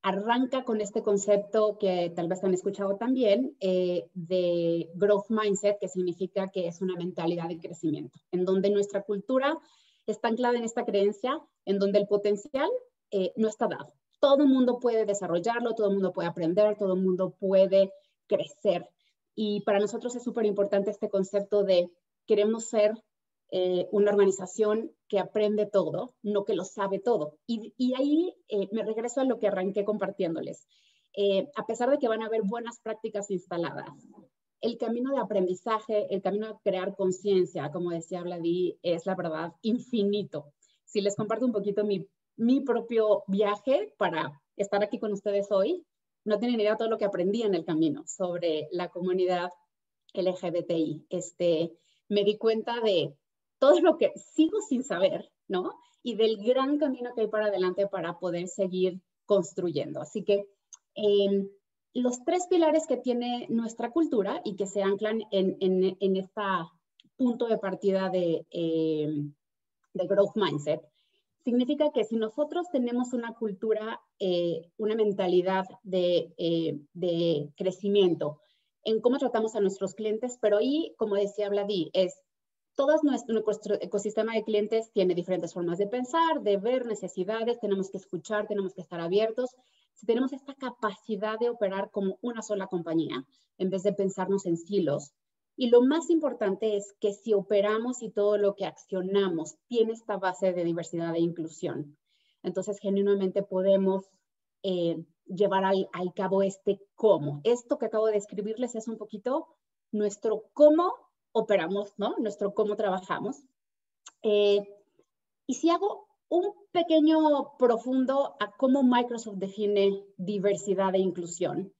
Arranca con este concepto que tal vez han escuchado también, de growth mindset, que significa que es una mentalidad de crecimiento, en donde nuestra cultura está anclada en esta creencia, en donde el potencial no está dado. Todo el mundo puede desarrollarlo, todo el mundo puede aprender, todo el mundo puede crecer. Y para nosotros es súper importante este concepto de queremos ser una organización que aprende todo, no que lo sabe todo. Y ahí me regreso a lo que arranqué compartiéndoles. A pesar de que van a haber buenas prácticas instaladas, el camino de aprendizaje, el camino de crear conciencia, como decía Vladi, es la verdad infinito. Si les comparto un poquito mi propio viaje para estar aquí con ustedes hoy, no tienen idea de todo lo que aprendí en el camino sobre la comunidad LGBTI. Me di cuenta de todo lo que sigo sin saber, ¿no? Y del gran camino que hay para adelante para poder seguir construyendo. Así que los tres pilares que tiene nuestra cultura y que se anclan en este punto de partida de growth mindset, significa que si nosotros tenemos una cultura, una mentalidad de crecimiento en cómo tratamos a nuestros clientes, pero ahí, como decía Vladi, todo nuestro ecosistema de clientes tiene diferentes formas de pensar, de ver necesidades, tenemos que escuchar, tenemos que estar abiertos. Si tenemos esta capacidad de operar como una sola compañía, en vez de pensarnos en silos. Y lo más importante es que si operamos y todo lo que accionamos tiene esta base de diversidad e inclusión, entonces genuinamente podemos llevar al cabo este cómo. Esto que acabo de describirles es un poquito nuestro cómo operamos, ¿no? Nuestro cómo trabajamos. Y si hago un pequeño profundo a cómo Microsoft define diversidad e inclusión,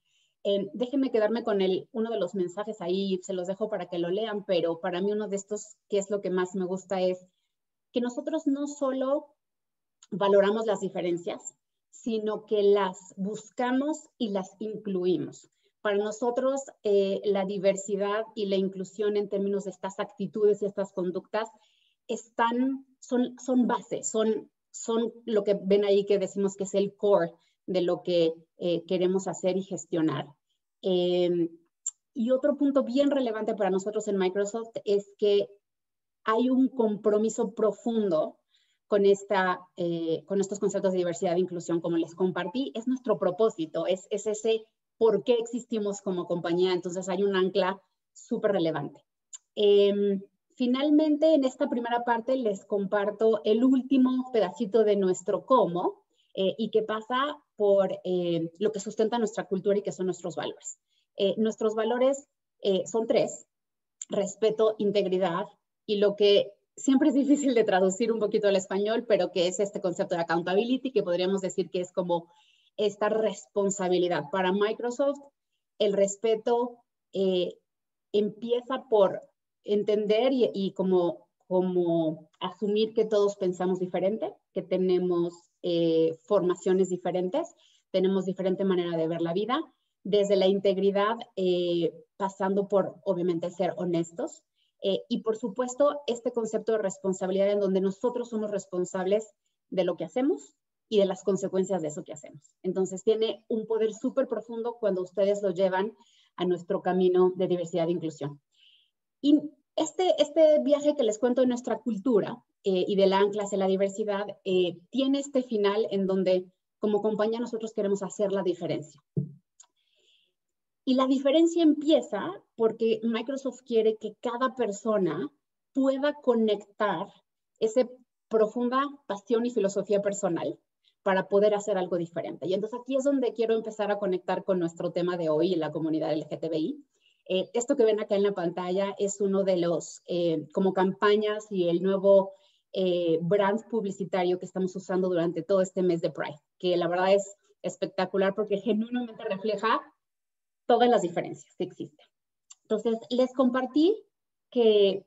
déjenme quedarme con uno de los mensajes ahí, se los dejo para que lo lean, pero para mí uno de estos, que es lo que más me gusta, es que nosotros no solo valoramos las diferencias, sino que las buscamos y las incluimos. Para nosotros, la diversidad y la inclusión en términos de estas actitudes y estas conductas son bases, son lo que ven ahí que decimos que es el core de lo que queremos hacer y gestionar. Y otro punto bien relevante para nosotros en Microsoft es que hay un compromiso profundo con estos conceptos de diversidad e inclusión, como les compartí. Es nuestro propósito, es ese por qué existimos como compañía. Entonces hay un ancla súper relevante. Finalmente, en esta primera parte les comparto el último pedacito de nuestro cómo y que pasa por lo que sustenta nuestra cultura y que son nuestros valores. Nuestros valores son tres: respeto, integridad y lo que siempre es difícil de traducir un poquito al español, pero que es este concepto de accountability, que podríamos decir que es como esta responsabilidad. Para Microsoft, el respeto empieza por entender y como asumir que todos pensamos diferente, que tenemos formaciones diferentes, tenemos diferente manera de ver la vida, desde la integridad, pasando por, obviamente, ser honestos, y por supuesto, este concepto de responsabilidad en donde nosotros somos responsables de lo que hacemos y de las consecuencias de eso que hacemos. Entonces, tiene un poder súper profundo cuando ustedes lo llevan a nuestro camino de diversidad e inclusión. Y este viaje que les cuento de nuestra cultura y del ancla hacia la diversidad tiene este final en donde como compañía nosotros queremos hacer la diferencia. Y la diferencia empieza porque Microsoft quiere que cada persona pueda conectar esa profunda pasión y filosofía personal para poder hacer algo diferente. Y entonces aquí es donde quiero empezar a conectar con nuestro tema de hoy, la comunidad LGTBI. Esto que ven acá en la pantalla es uno de los como campañas y el nuevo brand publicitario que estamos usando durante todo este mes de Pride, que la verdad es espectacular porque genuinamente refleja todas las diferencias que existen. Entonces, les compartí que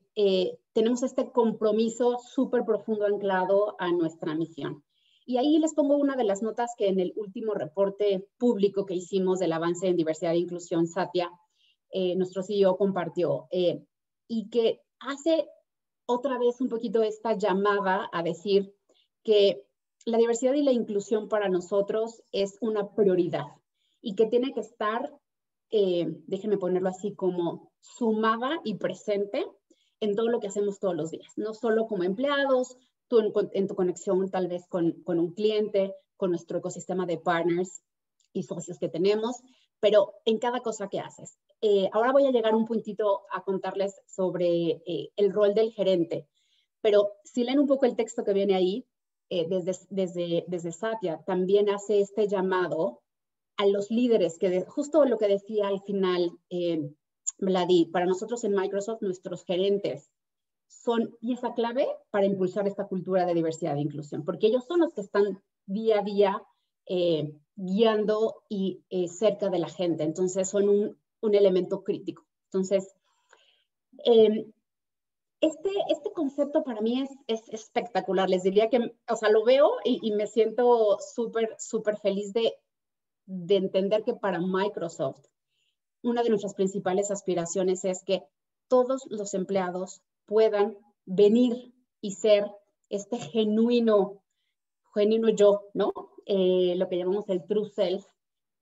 tenemos este compromiso súper profundo anclado a nuestra misión. Y ahí les pongo una de las notas que en el último reporte público que hicimos del avance en diversidad e inclusión, Satya, nuestro CEO, compartió, y que hace otra vez un poquito esta llamada a decir que la diversidad y la inclusión para nosotros es una prioridad y que tiene que estar, déjenme ponerlo así, como sumada y presente en todo lo que hacemos todos los días, no solo como empleados, tú en tu conexión tal vez con un cliente, con nuestro ecosistema de partners y socios que tenemos, pero en cada cosa que haces. Ahora voy a llegar un puntito a contarles sobre el rol del gerente, pero si leen un poco el texto que viene ahí, desde Satya, también hace este llamado a los líderes, que justo lo que decía al final Vladi, para nosotros en Microsoft, nuestros gerentes son pieza clave para impulsar esta cultura de diversidad e inclusión, porque ellos son los que están día a día guiando y cerca de la gente. Entonces, son un elemento crítico. Entonces, este concepto para mí es espectacular. Les diría que, o sea, lo veo y me siento súper feliz de entender que para Microsoft, una de nuestras principales aspiraciones es que todos los empleados puedan venir y ser este genuino yo, ¿no? Lo que llamamos el true self,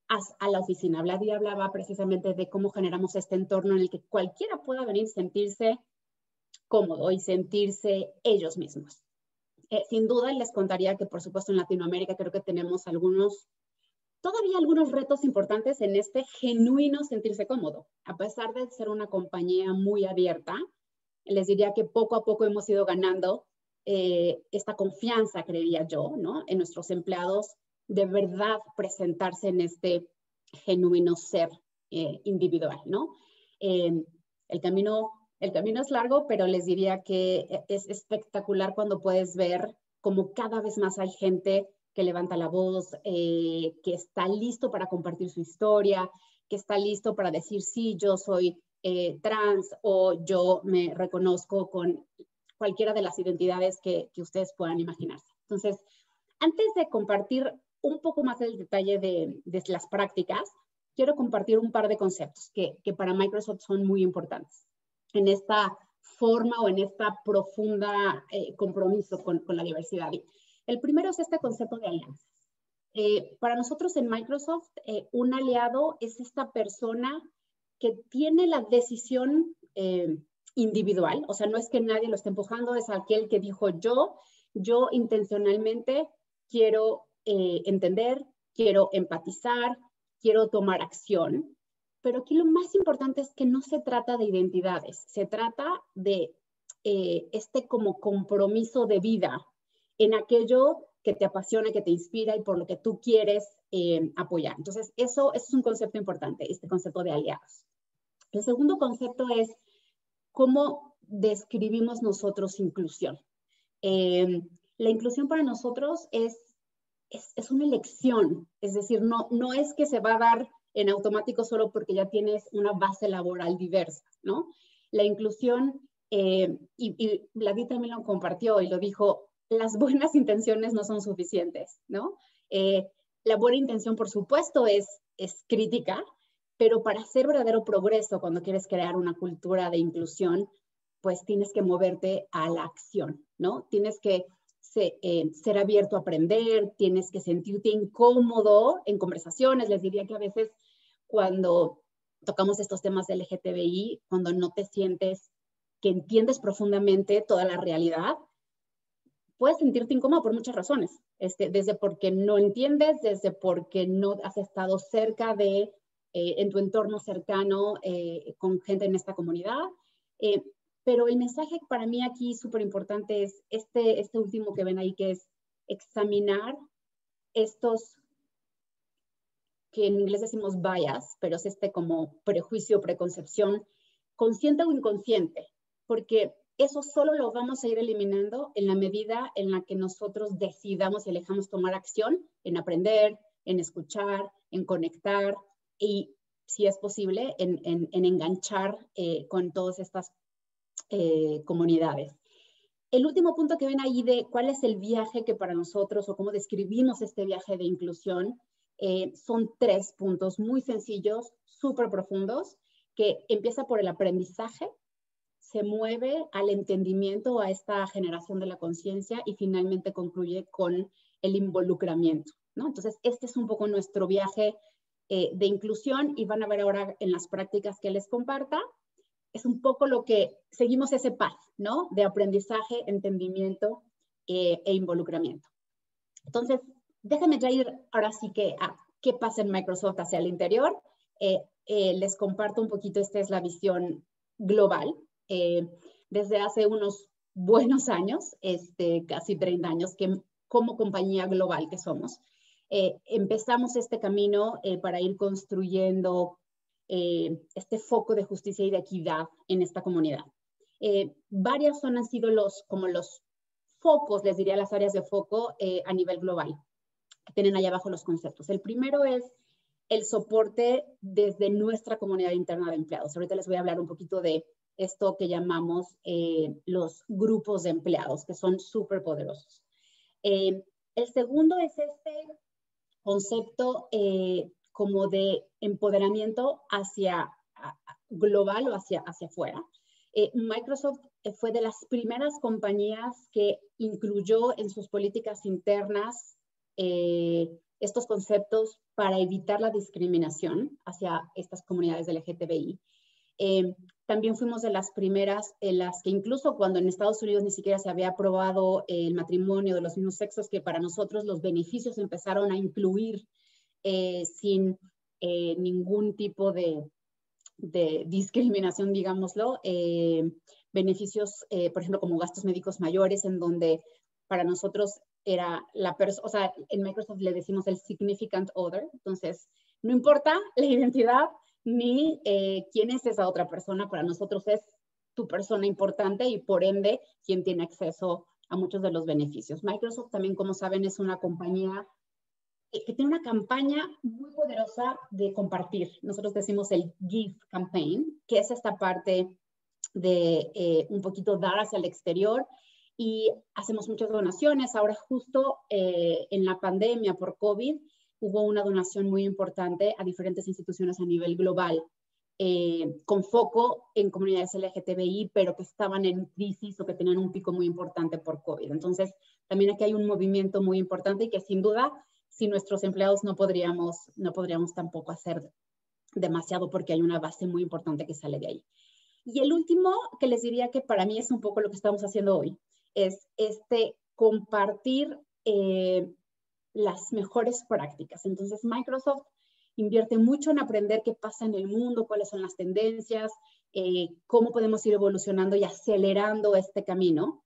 a la oficina. Vladi hablaba precisamente de cómo generamos este entorno en el que cualquiera pueda venir y sentirse cómodo y sentirse ellos mismos. Sin duda les contaría que, por supuesto, en Latinoamérica creo que tenemos todavía algunos retos importantes en este genuino sentirse cómodo. A pesar de ser una compañía muy abierta, les diría que poco a poco hemos ido ganando esta confianza, creería yo, ¿no? En nuestros empleados, de verdad presentarse en este genuino ser individual, ¿no? El camino es largo, pero les diría que es espectacular cuando puedes ver cómo cada vez más hay gente que levanta la voz, que está listo para compartir su historia, que está listo para decir, sí, yo soy trans o yo me reconozco con cualquiera de las identidades que ustedes puedan imaginarse. Entonces, antes de compartir un poco más el detalle de las prácticas, quiero compartir un par de conceptos que para Microsoft son muy importantes en esta forma o en esta profunda compromiso con la diversidad. El primero es este concepto de alianzas. Para nosotros en Microsoft, un aliado es esta persona que tiene la decisión individual, o sea, no es que nadie lo esté empujando, es aquel que dijo yo intencionalmente quiero entender, quiero empatizar, quiero tomar acción, pero aquí lo más importante es que no se trata de identidades, se trata de este como compromiso de vida en aquello que te apasiona, que te inspira y por lo que tú quieres apoyar. Entonces, eso es un concepto importante, este concepto de aliados. El segundo concepto es cómo describimos nosotros inclusión. La inclusión para nosotros es una elección, es decir, no es que se va a dar en automático solo porque ya tienes una base laboral diversa, ¿no? La inclusión, y Vladi también lo compartió y lo dijo, las buenas intenciones no son suficientes, ¿no? La buena intención, por supuesto, es crítica, pero para hacer verdadero progreso, cuando quieres crear una cultura de inclusión, pues tienes que moverte a la acción, ¿no? Tienes que ser abierto a aprender, tienes que sentirte incómodo en conversaciones. Les diría que a veces cuando tocamos estos temas de LGTBI, cuando no te sientes que entiendes profundamente toda la realidad, puedes sentirte incómodo por muchas razones, desde porque no entiendes, desde porque no has estado cerca de, en tu entorno cercano, con gente en esta comunidad. Pero el mensaje para mí aquí súper importante es este último que ven ahí, que es examinar estos, que en inglés decimos bias, pero es como prejuicio, preconcepción, consciente o inconsciente, porque eso solo lo vamos a ir eliminando en la medida en la que nosotros decidamos y elijamos tomar acción en aprender, en escuchar, en conectar y, si es posible, en enganchar con todas estas comunidades. El último punto que ven ahí de cuál es el viaje que para nosotros o cómo describimos este viaje de inclusión, son 3 puntos muy sencillos, súper profundos, que empieza por el aprendizaje, se mueve al entendimiento, a esta generación de la conciencia y finalmente concluye con el involucramiento, ¿no? Entonces, este es un poco nuestro viaje de inclusión y van a ver ahora en las prácticas que les comparta. Es un poco lo que seguimos ese path, ¿no? De aprendizaje, entendimiento e involucramiento. Entonces, déjenme ya ir ahora sí que a qué pasa en Microsoft hacia el interior. Les comparto un poquito, esta es la visión global. Desde hace unos buenos años, casi 30 años, que como compañía global que somos, empezamos este camino para ir construyendo este foco de justicia y de equidad en esta comunidad. Varias han sido los focos, les diría las áreas de foco a nivel global, que tienen ahí abajo los conceptos. El primero es el soporte desde nuestra comunidad interna de empleados. Ahorita les voy a hablar un poquito de esto que llamamos los grupos de empleados, que son súper poderosos. El segundo es este concepto como de empoderamiento hacia global o hacia afuera. Microsoft fue de las primeras compañías que incluyó en sus políticas internas estos conceptos para evitar la discriminación hacia estas comunidades LGTBI. También fuimos de las primeras en las que incluso cuando en Estados Unidos ni siquiera se había aprobado el matrimonio de los mismos sexos, que para nosotros los beneficios empezaron a incluir sin ningún tipo de discriminación, digámoslo, beneficios, por ejemplo, como gastos médicos mayores, en donde para nosotros era la persona, o sea, en Microsoft le decimos el significant other, entonces no importa la identidad ni quién es esa otra persona, para nosotros es tu persona importante y por ende quien tiene acceso a muchos de los beneficios. Microsoft también, como saben, es una compañía que tiene una campaña muy poderosa de compartir. Nosotros decimos el Give Campaign, que es esta parte de un poquito dar hacia el exterior, y hacemos muchas donaciones. Ahora justo en la pandemia por COVID hubo una donación muy importante a diferentes instituciones a nivel global, con foco en comunidades LGTBI, pero que estaban en crisis o que tenían un pico muy importante por COVID. Entonces, también aquí hay un movimiento muy importante y que sin duda, sin nuestros empleados no podríamos tampoco hacer demasiado porque hay una base muy importante que sale de ahí. Y el último que les diría que para mí es un poco lo que estamos haciendo hoy, es compartir las mejores prácticas. Entonces, Microsoft invierte mucho en aprender qué pasa en el mundo, cuáles son las tendencias, cómo podemos ir evolucionando y acelerando este camino.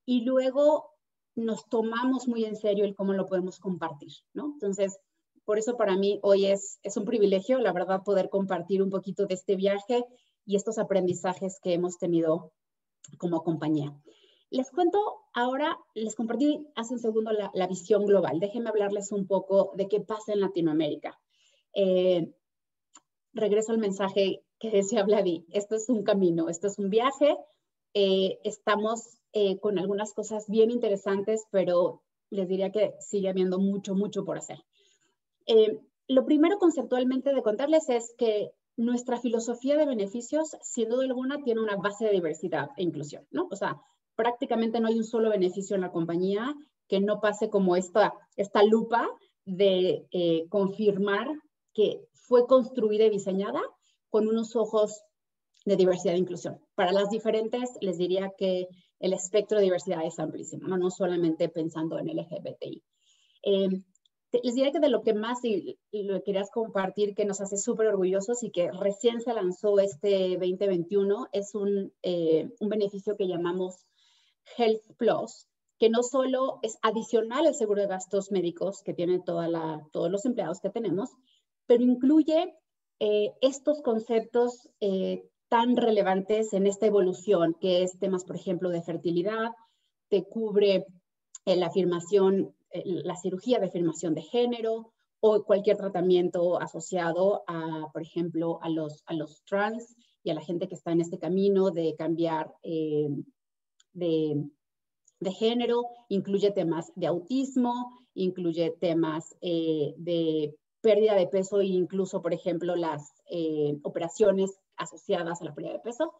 Y luego nos tomamos muy en serio el cómo lo podemos compartir, ¿no? Entonces, por eso para mí hoy es un privilegio, la verdad, poder compartir un poquito de este viaje y estos aprendizajes que hemos tenido como compañía. Les cuento ahora, les compartí hace un segundo la visión global. Déjenme hablarles un poco de qué pasa en Latinoamérica. Regreso al mensaje que decía Vladi. Esto es un camino, esto es un viaje. Estamos con algunas cosas bien interesantes, pero les diría que sigue habiendo mucho por hacer. Lo primero conceptualmente de contarles es que nuestra filosofía de beneficios, sin duda alguna, tiene una base de diversidad e inclusión, ¿no? O sea, prácticamente no hay un solo beneficio en la compañía que no pase como esta lupa de confirmar que fue construida y diseñada con unos ojos de diversidad e inclusión. Para las diferentes, les diría que el espectro de diversidad es amplísimo, no solamente pensando en LGBTI. Les diría que de lo que más y lo querías compartir, que nos hace súper orgullosos y que recién se lanzó este 2021, es un beneficio que llamamos Health Plus, que no solo es adicional al seguro de gastos médicos que tienen todos los empleados que tenemos, pero incluye estos conceptos tan relevantes en esta evolución, que es temas, por ejemplo, de fertilidad, te cubre la cirugía de afirmación de género o cualquier tratamiento asociado a, por ejemplo, a los trans y a la gente que está en este camino de cambiar de de género, incluye temas de autismo, incluye temas de pérdida de peso e incluso, por ejemplo, las operaciones asociadas a la pérdida de peso.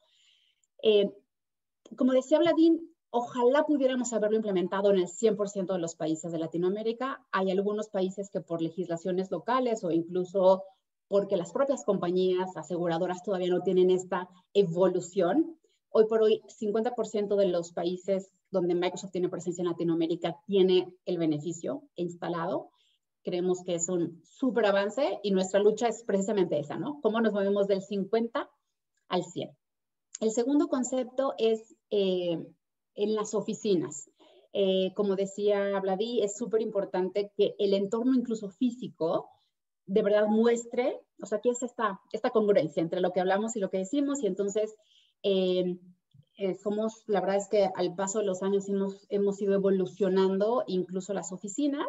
Como decía Vladín, ojalá pudiéramos haberlo implementado en el 100% de los países de Latinoamérica. Hay algunos países que por legislaciones locales o incluso porque las propias compañías aseguradoras todavía no tienen esta evolución. Hoy por hoy, 50% de los países donde Microsoft tiene presencia en Latinoamérica tiene el beneficio instalado. Creemos que es un súper avance y nuestra lucha es precisamente esa, ¿no? ¿Cómo nos movemos del 50 al 100? El segundo concepto es en las oficinas. Como decía Vladí, es súper importante que el entorno incluso físico de verdad muestre, o sea, que es esta congruencia entre lo que hablamos y lo que decimos, y entonces la verdad es que al paso de los años hemos ido evolucionando incluso las oficinas,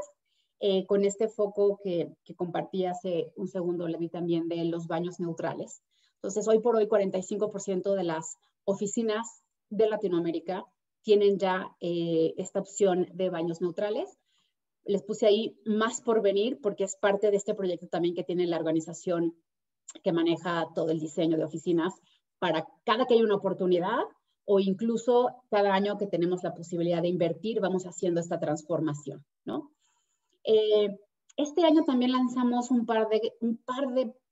con este foco que compartí hace un segundo, le di también de los baños neutrales. Entonces, hoy por hoy, 45% de las oficinas de Latinoamérica tienen ya esta opción de baños neutrales. Les puse ahí más por venir porque es parte de este proyecto también que tiene la organización que maneja todo el diseño de oficinas para cada que haya una oportunidad o incluso cada año que tenemos la posibilidad de invertir, vamos haciendo esta transformación, ¿no? Este año también lanzamos un par de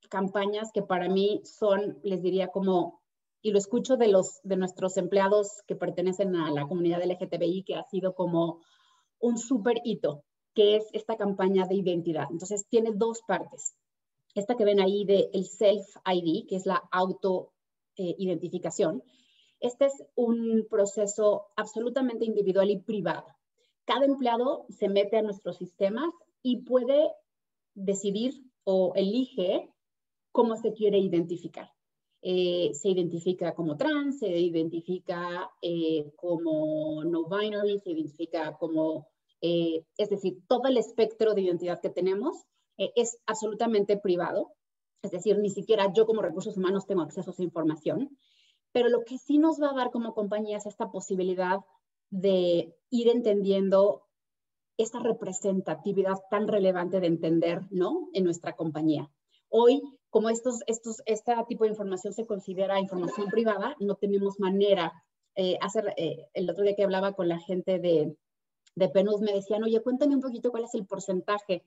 campañas que para mí son, les diría como, y lo escucho de nuestros empleados que pertenecen a la comunidad LGTBI, que ha sido como un súper hito, que es esta campaña de identidad. Entonces tiene dos partes. Esta que ven ahí de el Self-ID, que es la auto-identificación. Este es un proceso absolutamente individual y privado. Cada empleado se mete a nuestros sistemas y puede decidir o elige cómo se quiere identificar. Se identifica como trans, se identifica como no binary, se identifica como, es decir, todo el espectro de identidad que tenemos es absolutamente privado. Es decir, ni siquiera yo como recursos humanos tengo acceso a esa información. Pero lo que sí nos va a dar como compañía es esta posibilidad de ir entendiendo esta representatividad tan relevante de entender, ¿no? En nuestra compañía. Hoy, como este tipo de información se considera información privada, no tenemos manera el otro día que hablaba con la gente de PNUD me decían, oye, cuéntame un poquito cuál es el porcentaje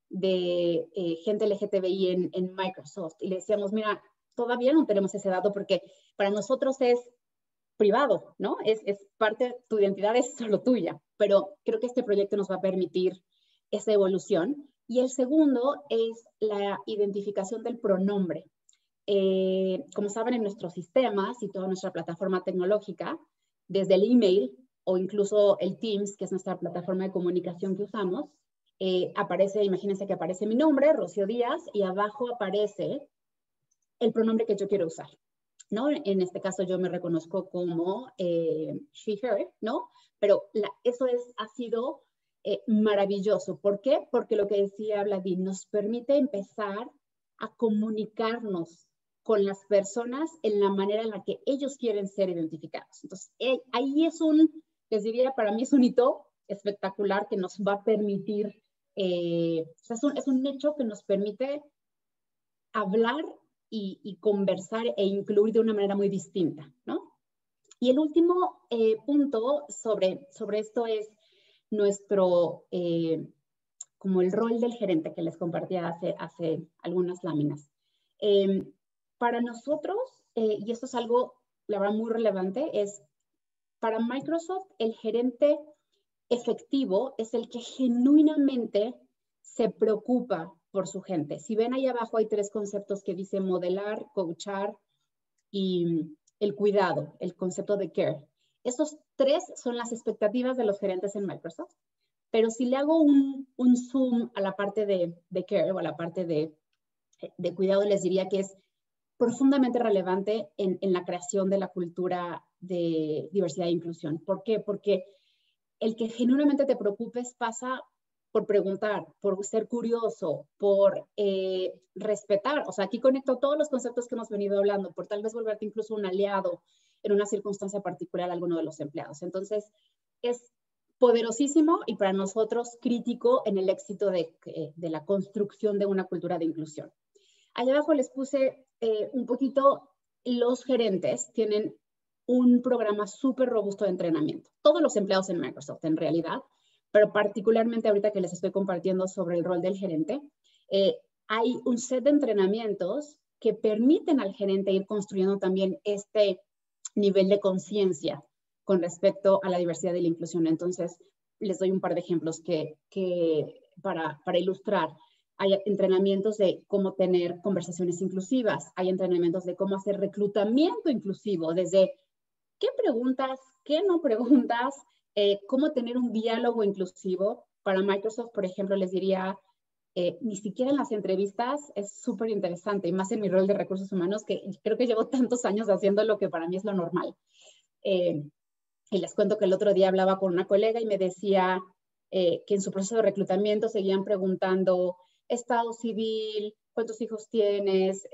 de gente LGTBI en Microsoft. Y le decíamos, mira, todavía no tenemos ese dato porque para nosotros es privado, ¿no? Es parte, tu identidad es solo tuya, pero creo que este proyecto nos va a permitir esa evolución. Y el segundo es la identificación del pronombre. Como saben, en nuestros sistemas y toda nuestra plataforma tecnológica, desde el email o incluso el Teams, que es nuestra plataforma de comunicación que usamos, aparece, imagínense que aparece mi nombre, Rocío Díaz, y abajo aparece el pronombre que yo quiero usar, ¿no? En este caso yo me reconozco como she, her, ¿no? Pero eso ha sido maravilloso. ¿Por qué? Porque lo que decía Vladín, nos permite empezar a comunicarnos con las personas en la manera en la que ellos quieren ser identificados. Entonces, ahí les diría, para mí es un hito espectacular que nos va a permitir, es un hecho que nos permite hablar y conversar e incluir de una manera muy distinta, ¿no? Y el último punto sobre esto es nuestro, como el rol del gerente que les compartía hace algunas láminas. Para nosotros, y esto es algo, la verdad, muy relevante, es para Microsoft el gerente efectivo es el que genuinamente se preocupa por su gente. Si ven ahí abajo hay 3 conceptos que dicen modelar, coachar y el cuidado, el concepto de care. Estos 3 son las expectativas de los gerentes en Microsoft, pero si le hago un zoom a la parte de care o a la parte de cuidado, les diría que es profundamente relevante en la creación de la cultura de diversidad e inclusión. ¿Por qué? Porque el que genuinamente te preocupes pasa por preguntar, por ser curioso, por respetar. O sea, aquí conecto todos los conceptos que hemos venido hablando, por tal vez volverte incluso un aliado en una circunstancia particular a alguno de los empleados. Entonces, es poderosísimo y para nosotros crítico en el éxito de la construcción de una cultura de inclusión. Allá abajo les puse un poquito, los gerentes tienen un programa súper robusto de entrenamiento. Todos los empleados en Microsoft, en realidad, pero particularmente ahorita que les estoy compartiendo sobre el rol del gerente, hay un set de entrenamientos que permiten al gerente ir construyendo también este nivel de conciencia con respecto a la diversidad y la inclusión. Entonces, les doy un par de ejemplos para ilustrar. Hay entrenamientos de cómo tener conversaciones inclusivas, hay entrenamientos de cómo hacer reclutamiento inclusivo, desde qué preguntas, qué no preguntas, cómo tener un diálogo inclusivo. Para Microsoft, por ejemplo, les diría, ni siquiera en las entrevistas es súper interesante, y más en mi rol de recursos humanos, que creo que llevo tantos años haciendo lo que para mí es lo normal. Y les cuento que el otro día hablaba con una colega y me decía que en su proceso de reclutamiento seguían preguntando estado civil, cuántos hijos tienes,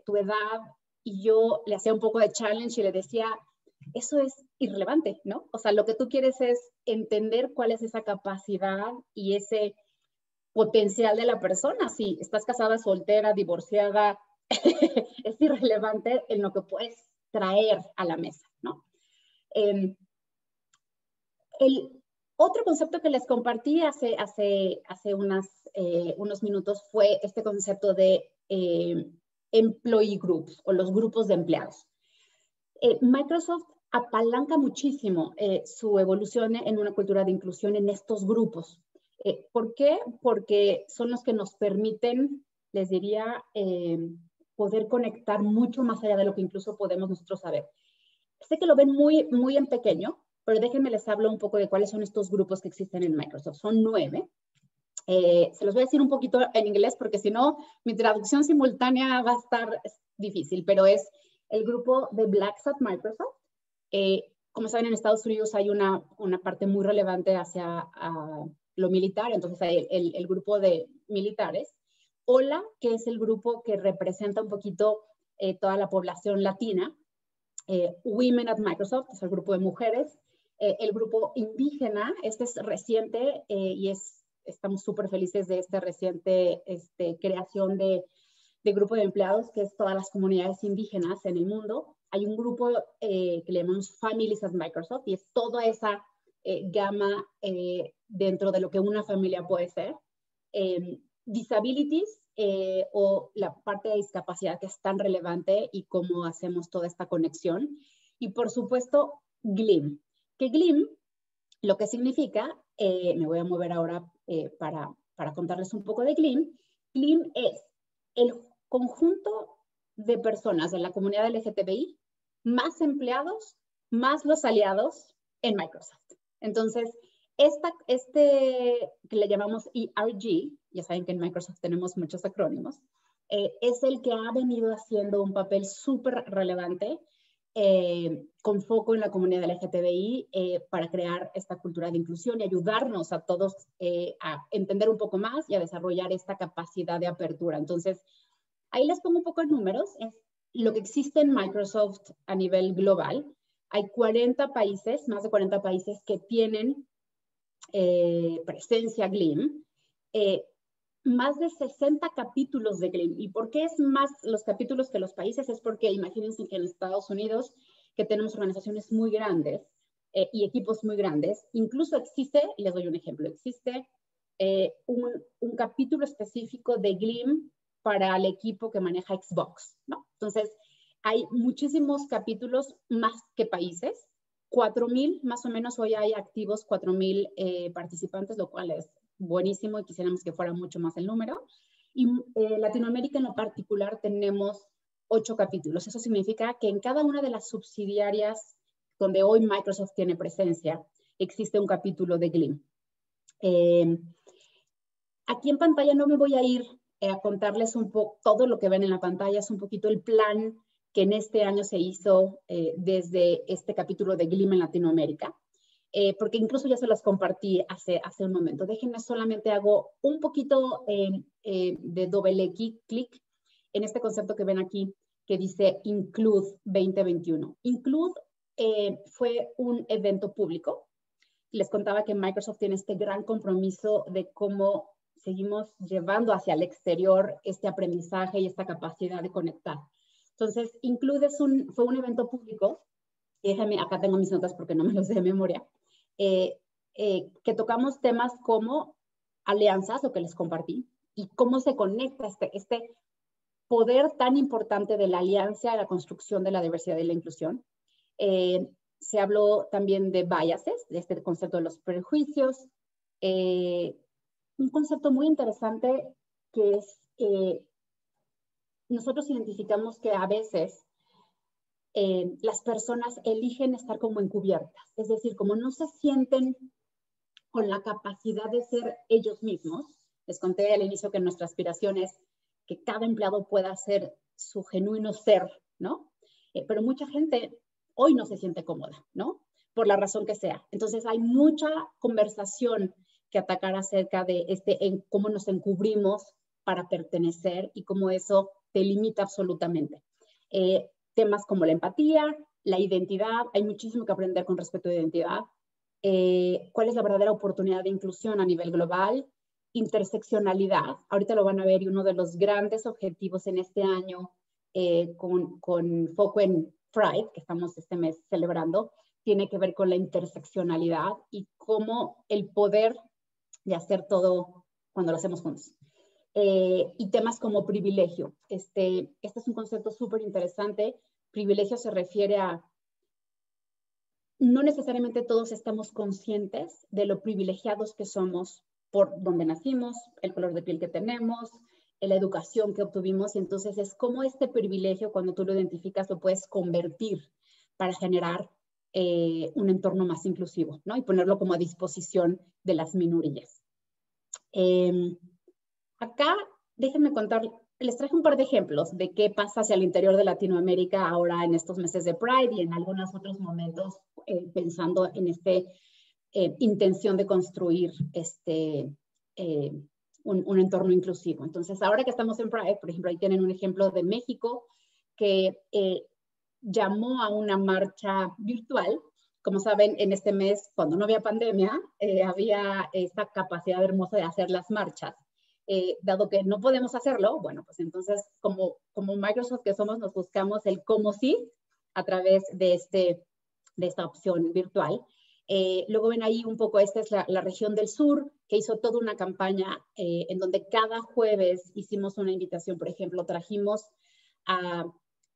tu edad, y yo le hacía un poco de challenge y le decía, eso es irrelevante, ¿no? O sea, lo que tú quieres es entender cuál es esa capacidad y ese potencial de la persona. Si estás casada, soltera, divorciada, es irrelevante en lo que puedes traer a la mesa, ¿no? El otro concepto que les compartí hace unos minutos fue este concepto de employee groups o los grupos de empleados. Microsoft apalanca muchísimo su evolución en una cultura de inclusión en estos grupos. ¿Por qué? Porque son los que nos permiten, les diría, poder conectar mucho más allá de lo que incluso podemos nosotros saber. Sé que lo ven muy, muy en pequeño, pero déjenme les hablo un poco de cuáles son estos grupos que existen en Microsoft. Son 9. Se los voy a decir un poquito en inglés porque si no, mi traducción simultánea va a estar difícil, pero es el grupo de Blacks at Microsoft. Como saben, en Estados Unidos hay una parte muy relevante hacia lo militar, entonces hay el grupo de militares. Hola, que es el grupo que representa un poquito toda la población latina. Women at Microsoft, es el grupo de mujeres. El grupo indígena, este es reciente y estamos súper felices de esta reciente creación de grupo de empleados, que es todas las comunidades indígenas en el mundo. Hay un grupo que le llamamos Families at Microsoft y es toda esa gama dentro de lo que una familia puede ser. Disabilities o la parte de discapacidad que es tan relevante y cómo hacemos toda esta conexión. Y por supuesto, GLIM. Que GLIM, lo que significa, me voy a mover ahora para contarles un poco de GLIM. GLIM es el conjunto de personas de la comunidad LGTBI, más empleados, más los aliados en Microsoft. Entonces, que le llamamos ERG, ya saben que en Microsoft tenemos muchos acrónimos, es el que ha venido haciendo un papel súper relevante con foco en la comunidad LGTBI para crear esta cultura de inclusión y ayudarnos a todos a entender un poco más y a desarrollar esta capacidad de apertura. Entonces, ahí les pongo un poco de números. Es lo que existe en Microsoft a nivel global. Hay 40 países, más de 40 países que tienen presencia GLIM. Más de 60 capítulos de GLIM. ¿Y por qué es más los capítulos que los países? Es porque imagínense que en Estados Unidos, que tenemos organizaciones muy grandes y equipos muy grandes, incluso existe, les doy un ejemplo, existe un capítulo específico de GLIM para el equipo que maneja Xbox, ¿no? Entonces, hay muchísimos capítulos más que países. 4,000 más o menos hoy hay activos, 4,000 participantes, lo cual es buenísimo y quisiéramos que fuera mucho más el número. Y Latinoamérica en lo particular tenemos 8 capítulos. Eso significa que en cada una de las subsidiarias donde hoy Microsoft tiene presencia, existe un capítulo de GLIM. Aquí en pantalla no me voy a ir a contarles un poco todo lo que ven en la pantalla, es un poquito el plan que en este año se hizo desde este capítulo de GLIM en Latinoamérica. Porque incluso ya se los compartí hace un momento. Déjenme solamente hago un poquito de doble clic en este concepto que ven aquí, que dice Include 2021. Include fue un evento público les contaba que Microsoft tiene este gran compromiso de cómo seguimos llevando hacia el exterior este aprendizaje y esta capacidad de conectar. Entonces, Include fue un evento público, y déjame, acá tengo mis notas porque no me los sé de memoria, que tocamos temas como alianzas, lo que les compartí, y cómo se conecta este poder tan importante de la alianza a la construcción de la diversidad y la inclusión. Se habló también de biases, de este concepto de los prejuicios. Un concepto muy interesante que es, nosotros identificamos que a veces las personas eligen estar como encubiertas, es decir, como no se sienten con la capacidad de ser ellos mismos. Les conté al inicio que nuestra aspiración es que cada empleado pueda ser su genuino ser, ¿no? Pero mucha gente hoy no se siente cómoda, ¿no? Por la razón que sea. Entonces hay mucha conversación que atacar acerca de en cómo nos encubrimos para pertenecer y cómo eso te limita absolutamente. Temas como la empatía, la identidad, hay muchísimo que aprender con respecto a identidad. ¿Cuál es la verdadera oportunidad de inclusión a nivel global? Interseccionalidad, ahorita lo van a ver, y uno de los grandes objetivos en este año con foco en Pride, que estamos este mes celebrando, tiene que ver con la interseccionalidad y cómo el poder de hacer todo cuando lo hacemos juntos. Y temas como privilegio. Este es un concepto súper interesante. Privilegio se refiere a no necesariamente todos estamos conscientes de lo privilegiados que somos por donde nacimos, el color de piel que tenemos, la educación que obtuvimos, y entonces es como este privilegio, cuando tú lo identificas, lo puedes convertir para generar un entorno más inclusivo, ¿no? Y ponerlo como a disposición de las minorías. Acá, déjenme contar, les traje un par de ejemplos de qué pasa hacia el interior de Latinoamérica ahora en estos meses de Pride y en algunos otros momentos pensando en intención de construir un entorno inclusivo. Entonces, ahora que estamos en Pride, por ejemplo, ahí tienen un ejemplo de México que llamó a una marcha virtual. Como saben, en este mes, cuando no había pandemia, había esta capacidad hermosa de hacer las marchas. Dado que no podemos hacerlo, bueno, pues entonces, como Microsoft que somos, nos buscamos el cómo sí a través de esta opción virtual. Luego ven ahí un poco, esta es la región del sur, que hizo toda una campaña en donde cada jueves hicimos una invitación. Por ejemplo, trajimos a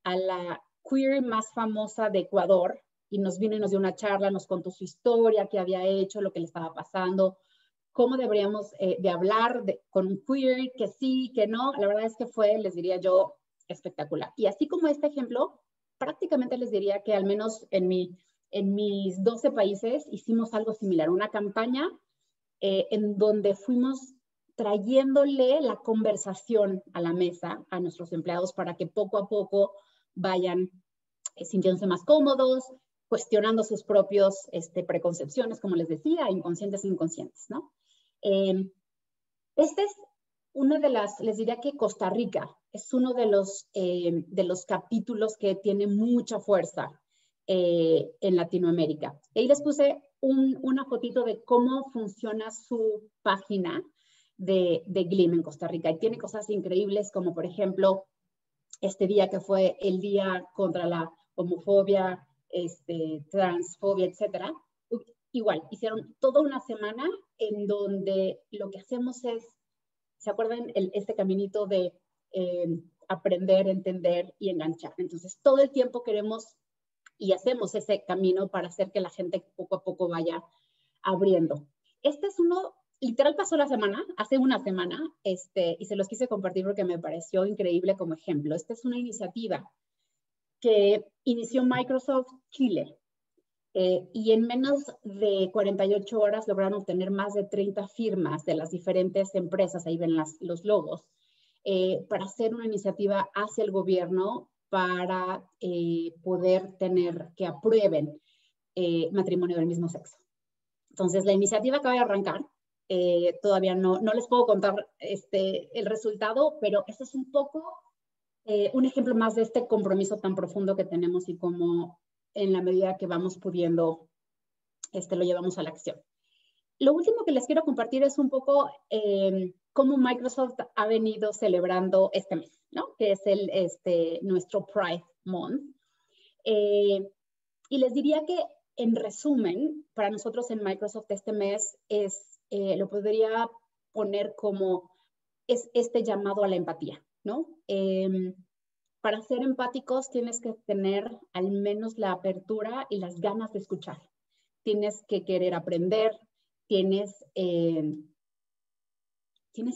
la queer más famosa de Ecuador y nos vino y nos dio una charla, nos contó su historia, qué había hecho, lo que le estaba pasando, cómo deberíamos de hablar con un queer, que sí, que no. La verdad es que fue, les diría yo, espectacular. Y así como este ejemplo, prácticamente les diría que al menos en mis 12 países hicimos algo similar, una campaña en donde fuimos trayéndole la conversación a la mesa a nuestros empleados para que poco a poco vayan sintiéndose más cómodos, cuestionando sus propios preconcepciones, como les decía, inconscientes e inconscientes, ¿no? Este es una de las, les diría que Costa Rica es uno de los capítulos que tiene mucha fuerza en Latinoamérica. Y ahí les puse una fotito de cómo funciona su página de GLIM en Costa Rica. Y tiene cosas increíbles como, por ejemplo, este día que fue el día contra la homofobia, transfobia, etcétera. Igual, hicieron toda una semana en donde lo que hacemos es, ¿se acuerdan? Este caminito de aprender, entender y enganchar. Entonces, todo el tiempo queremos y hacemos ese camino para hacer que la gente poco a poco vaya abriendo. Este es uno, literal pasó hace una semana, y se los quise compartir porque me pareció increíble como ejemplo. Esta es una iniciativa que inició Microsoft Chile. Y en menos de 48 horas lograron obtener más de 30 firmas de las diferentes empresas, ahí ven los logos, para hacer una iniciativa hacia el gobierno para poder tener que aprueben matrimonio del mismo sexo. Entonces, la iniciativa acaba de arrancar. Todavía no les puedo contar el resultado, pero ese es un poco un ejemplo más de este compromiso tan profundo que tenemos y cómo en la medida que vamos pudiendo, lo llevamos a la acción. Lo último que les quiero compartir es un poco cómo Microsoft ha venido celebrando este mes, ¿no? Que es nuestro Pride Month. Y les diría que, en resumen, para nosotros en Microsoft este mes lo podría poner como es este llamado a la empatía, ¿no? Para ser empáticos tienes que tener al menos la apertura y las ganas de escuchar. Tienes que querer aprender, tienes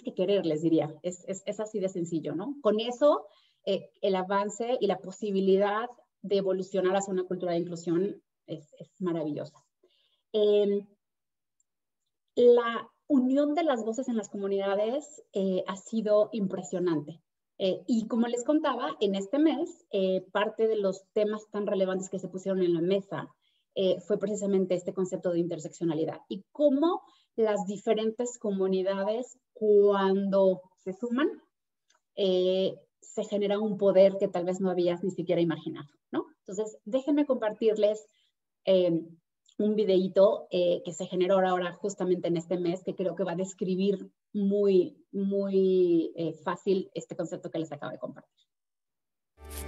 que querer, les diría. Es así de sencillo, ¿no? Con eso, el avance y la posibilidad de evolucionar hacia una cultura de inclusión es maravillosa. La unión de las voces en las comunidades ha sido impresionante. Y como les contaba, en este mes, parte de los temas tan relevantes que se pusieron en la mesa fue precisamente este concepto de interseccionalidad y cómo las diferentes comunidades, cuando se suman, se genera un poder que tal vez no habías ni siquiera imaginado, ¿no? Entonces, déjenme compartirles un videíto que se generó ahora justamente en este mes, que creo que va a describir muy fácil este concepto que les acabo de compartir.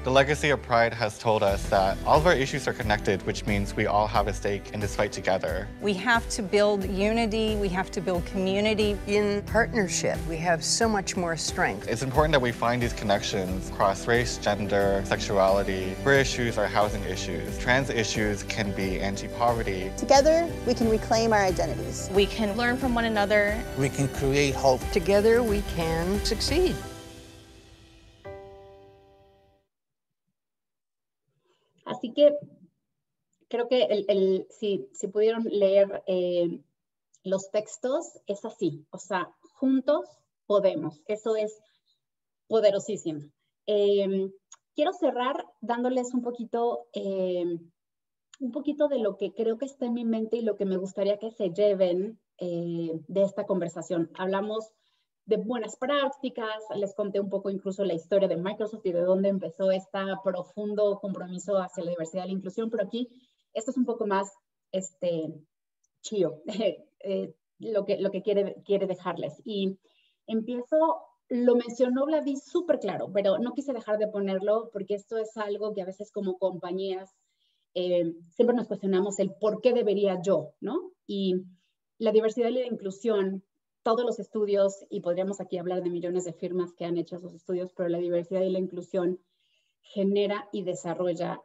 The legacy of Pride has told us that all of our issues are connected, which means we all have a stake in this fight together. We have to build unity, we have to build community. In partnership, we have so much more strength. It's important that we find these connections across race, gender, sexuality. Queer issues are housing issues. Trans issues can be anti-poverty. Together, we can reclaim our identities. We can learn from one another. We can create hope. Together, we can succeed. Así que creo que si pudieron leer los textos, es así. O sea, juntos podemos. Eso es poderosísimo. Quiero cerrar dándoles un poquito de lo que creo que está en mi mente y lo que me gustaría que se lleven de esta conversación. Hablamos de buenas prácticas, les conté un poco incluso la historia de Microsoft y de dónde empezó este profundo compromiso hacia la diversidad y la inclusión, pero aquí esto es un poco más chío, lo que quiere dejarles. Y empiezo, lo mencionó Vladí súper claro, pero no quise dejar de ponerlo porque esto es algo que a veces como compañías siempre nos cuestionamos el por qué debería yo, ¿no? Y la diversidad y la inclusión, todos los estudios, y podríamos aquí hablar de millones de firmas que han hecho esos estudios, pero la diversidad y la inclusión genera y desarrolla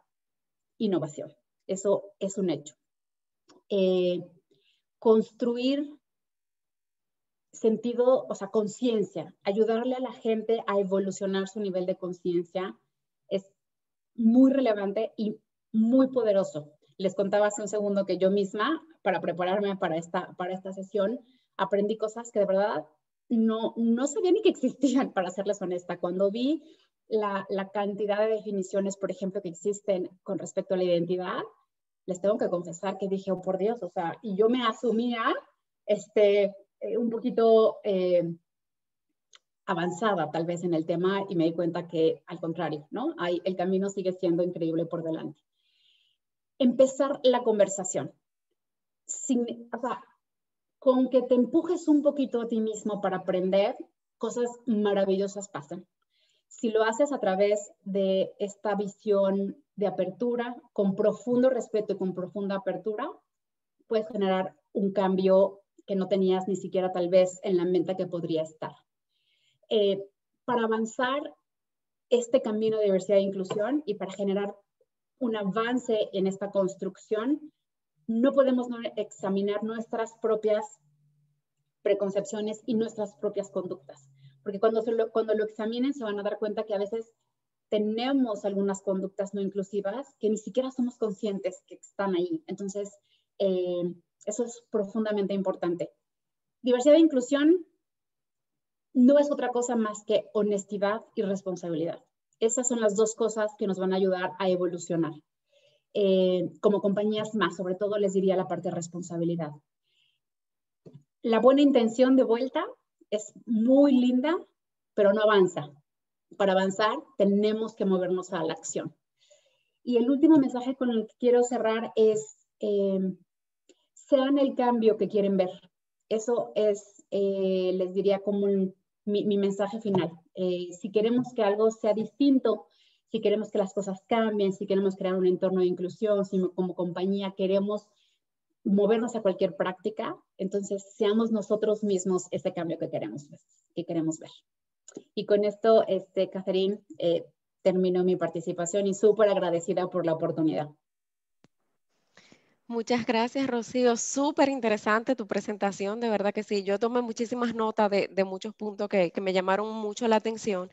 innovación. Eso es un hecho. Construir sentido, o sea, conciencia, ayudarle a la gente a evolucionar su nivel de conciencia es muy relevante y muy poderoso. Les contaba hace un segundo que yo misma, para prepararme para esta sesión, aprendí cosas que de verdad no sabía ni que existían, para serles honesta. Cuando vi la cantidad de definiciones, por ejemplo, que existen con respecto a la identidad, les tengo que confesar que dije, oh, por Dios, o sea, y yo me asumía un poquito avanzada tal vez en el tema y me di cuenta que al contrario, ¿no? El camino sigue siendo increíble por delante. Empezar la conversación. O sea, con que te empujes un poquito a ti mismo para aprender, cosas maravillosas pasan. Si lo haces a través de esta visión de apertura, con profundo respeto y con profunda apertura, puedes generar un cambio que no tenías ni siquiera tal vez en la mente que podría estar. Para avanzar este camino de diversidad e inclusión y para generar un avance en esta construcción, no podemos no examinar nuestras propias preconcepciones y nuestras propias conductas. Porque cuando lo examinen se van a dar cuenta que a veces tenemos algunas conductas no inclusivas que ni siquiera somos conscientes que están ahí. Entonces, eso es profundamente importante. Diversidad e inclusión no es otra cosa más que honestidad y responsabilidad. Esas son las dos cosas que nos van a ayudar a evolucionar. Como compañías más, sobre todo les diría la parte de responsabilidad. La buena intención de vuelta es muy linda, pero no avanza. Para avanzar tenemos que movernos a la acción. Y el último mensaje con el que quiero cerrar es, sean el cambio que quieren ver. Eso es, les diría como mi mensaje final. Si queremos que algo sea distinto, si queremos que las cosas cambien, si queremos crear un entorno de inclusión, si como compañía queremos movernos a cualquier práctica, entonces seamos nosotros mismos ese cambio que queremos ver. Y con esto, Catherine, termino mi participación y súper agradecida por la oportunidad. Muchas gracias, Rocío. Súper interesante tu presentación, de verdad que sí. Yo tomé muchísimas notas de muchos puntos que me llamaron mucho la atención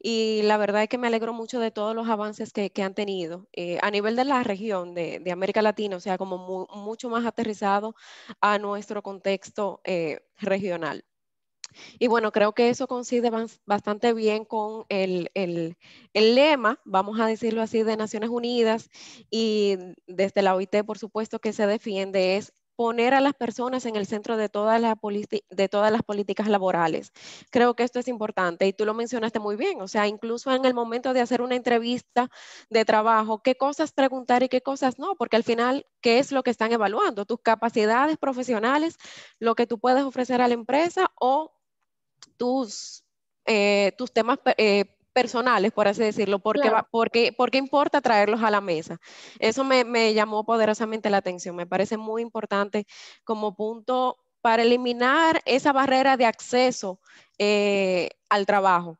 y la verdad es que me alegro mucho de todos los avances que han tenido a nivel de la región de América Latina, o sea, como mucho más aterrizado a nuestro contexto regional. Y bueno, creo que eso coincide bastante bien con el lema, vamos a decirlo así, de Naciones Unidas y desde la OIT, por supuesto, que se defiende es poner a las personas en el centro de todas las políticas laborales. Creo que esto es importante y tú lo mencionaste muy bien, o sea, incluso en el momento de hacer una entrevista de trabajo, qué cosas preguntar y qué cosas no, porque al final, ¿qué es lo que están evaluando? Tus capacidades profesionales, lo que tú puedes ofrecer a la empresa o tus temas personales, por así decirlo, Claro. porque importa traerlos a la mesa. Eso me llamó poderosamente la atención, me parece muy importante como punto para eliminar esa barrera de acceso al trabajo,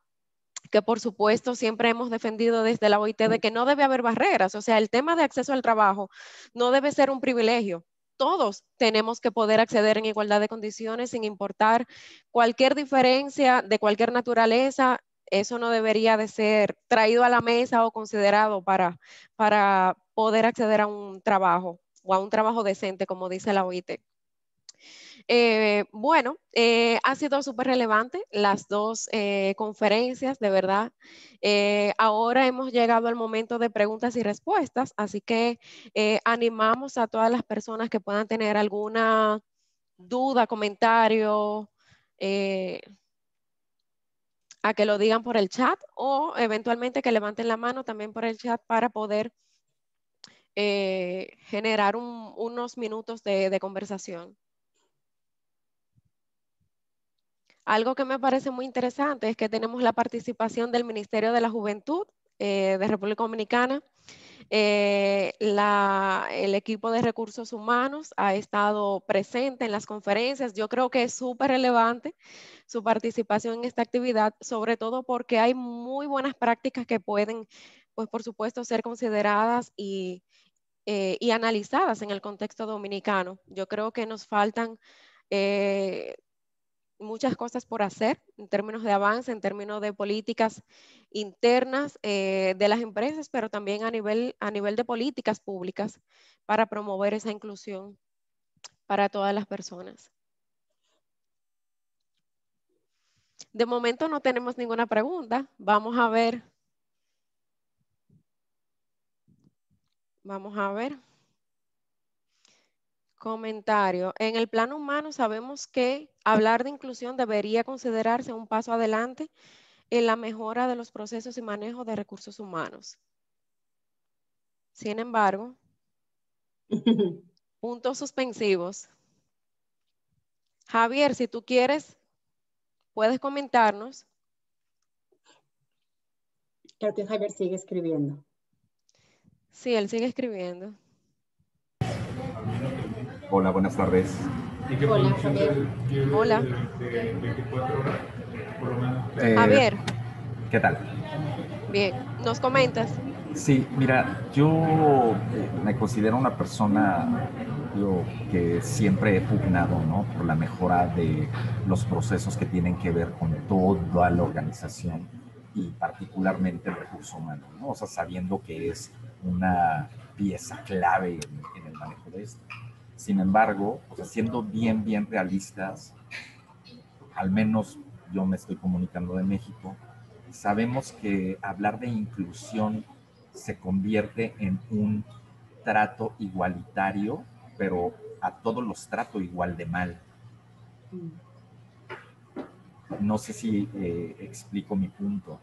que por supuesto siempre hemos defendido desde la OIT de que no debe haber barreras, o sea, el tema de acceso al trabajo no debe ser un privilegio. Todos tenemos que poder acceder en igualdad de condiciones sin importar cualquier diferencia de cualquier naturaleza. Eso no debería de ser traído a la mesa o considerado para poder acceder a un trabajo o a un trabajo decente, como dice la OIT. Bueno, ha sido súper relevante las dos conferencias, de verdad. Ahora hemos llegado al momento de preguntas y respuestas, así que animamos a todas las personas que puedan tener alguna duda, comentario, a que lo digan por el chat o eventualmente que levanten la mano también por el chat para poder generar unos minutos de conversación. Algo que me parece muy interesante es que tenemos la participación del Ministerio de la Juventud de República Dominicana. El equipo de recursos humanos ha estado presente en las conferencias. Yo creo que es súper relevante su participación en esta actividad, sobre todo porque hay muy buenas prácticas que pueden, pues por supuesto, ser consideradas y analizadas en el contexto dominicano. Yo creo que nos faltan muchas cosas por hacer en términos de avance, en términos de políticas internas de las empresas, pero también a nivel de políticas públicas para promover esa inclusión para todas las personas. De momento no tenemos ninguna pregunta. Vamos a ver. Vamos a ver. Comentario. En el plano humano sabemos que hablar de inclusión debería considerarse un paso adelante en la mejora de los procesos y manejo de recursos humanos. Sin embargo, puntos suspensivos. Javier, si tú quieres, puedes comentarnos. Creo que Javier sigue escribiendo. Sí, él sigue escribiendo. Hola, buenas tardes. Hola, Javier. Hola. Javier. ¿Qué tal? Bien, ¿nos comentas? Sí, mira, yo me considero una persona que siempre he pugnado, ¿no?, por la mejora de los procesos que tienen que ver con toda la organización y particularmente el recurso humano, ¿no? O sea, sabiendo que es una pieza clave en el manejo de esto. Sin embargo, o sea, siendo bien realistas, al menos yo me estoy comunicando de México, sabemos que hablar de inclusión se convierte en un trato igualitario, pero a todos los trato igual de mal. No sé si explico mi punto.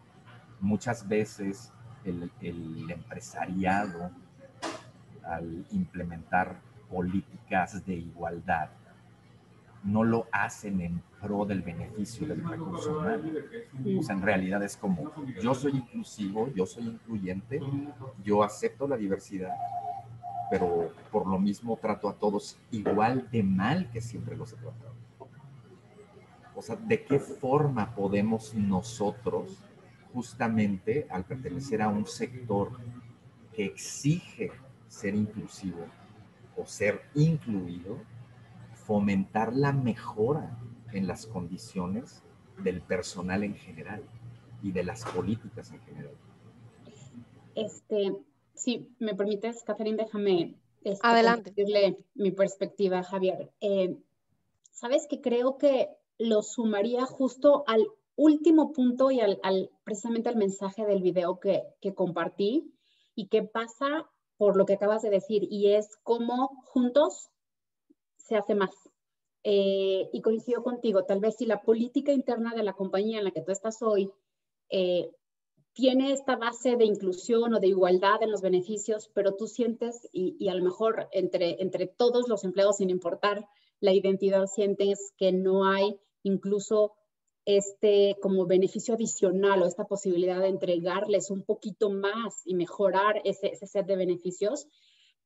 Muchas veces el empresariado, al implementar políticas de igualdad, no lo hacen en pro del beneficio del recurso humano. O sea, en realidad es como, yo soy inclusivo, yo soy incluyente, yo acepto la diversidad, pero por lo mismo trato a todos igual de mal que siempre los he tratado. O sea, ¿de qué forma podemos nosotros, justamente al pertenecer a un sector que exige ser inclusivo o ser incluido, fomentar la mejora en las condiciones del personal en general y de las políticas en general? Si me permites, Catherine, déjame Adelante. compartirle mi perspectiva, Javier. Sabes que creo que lo sumaría justo al último punto y precisamente al mensaje del video que compartí, y que pasa por lo que acabas de decir, y es cómo juntos se hace más. Y coincido contigo, tal vez si la política interna de la compañía en la que tú estás hoy tiene esta base de inclusión o de igualdad en los beneficios, pero tú sientes, y a lo mejor entre todos los empleados, sin importar la identidad, sientes que no hay incluso como beneficio adicional o esta posibilidad de entregarles un poquito más y mejorar ese set de beneficios.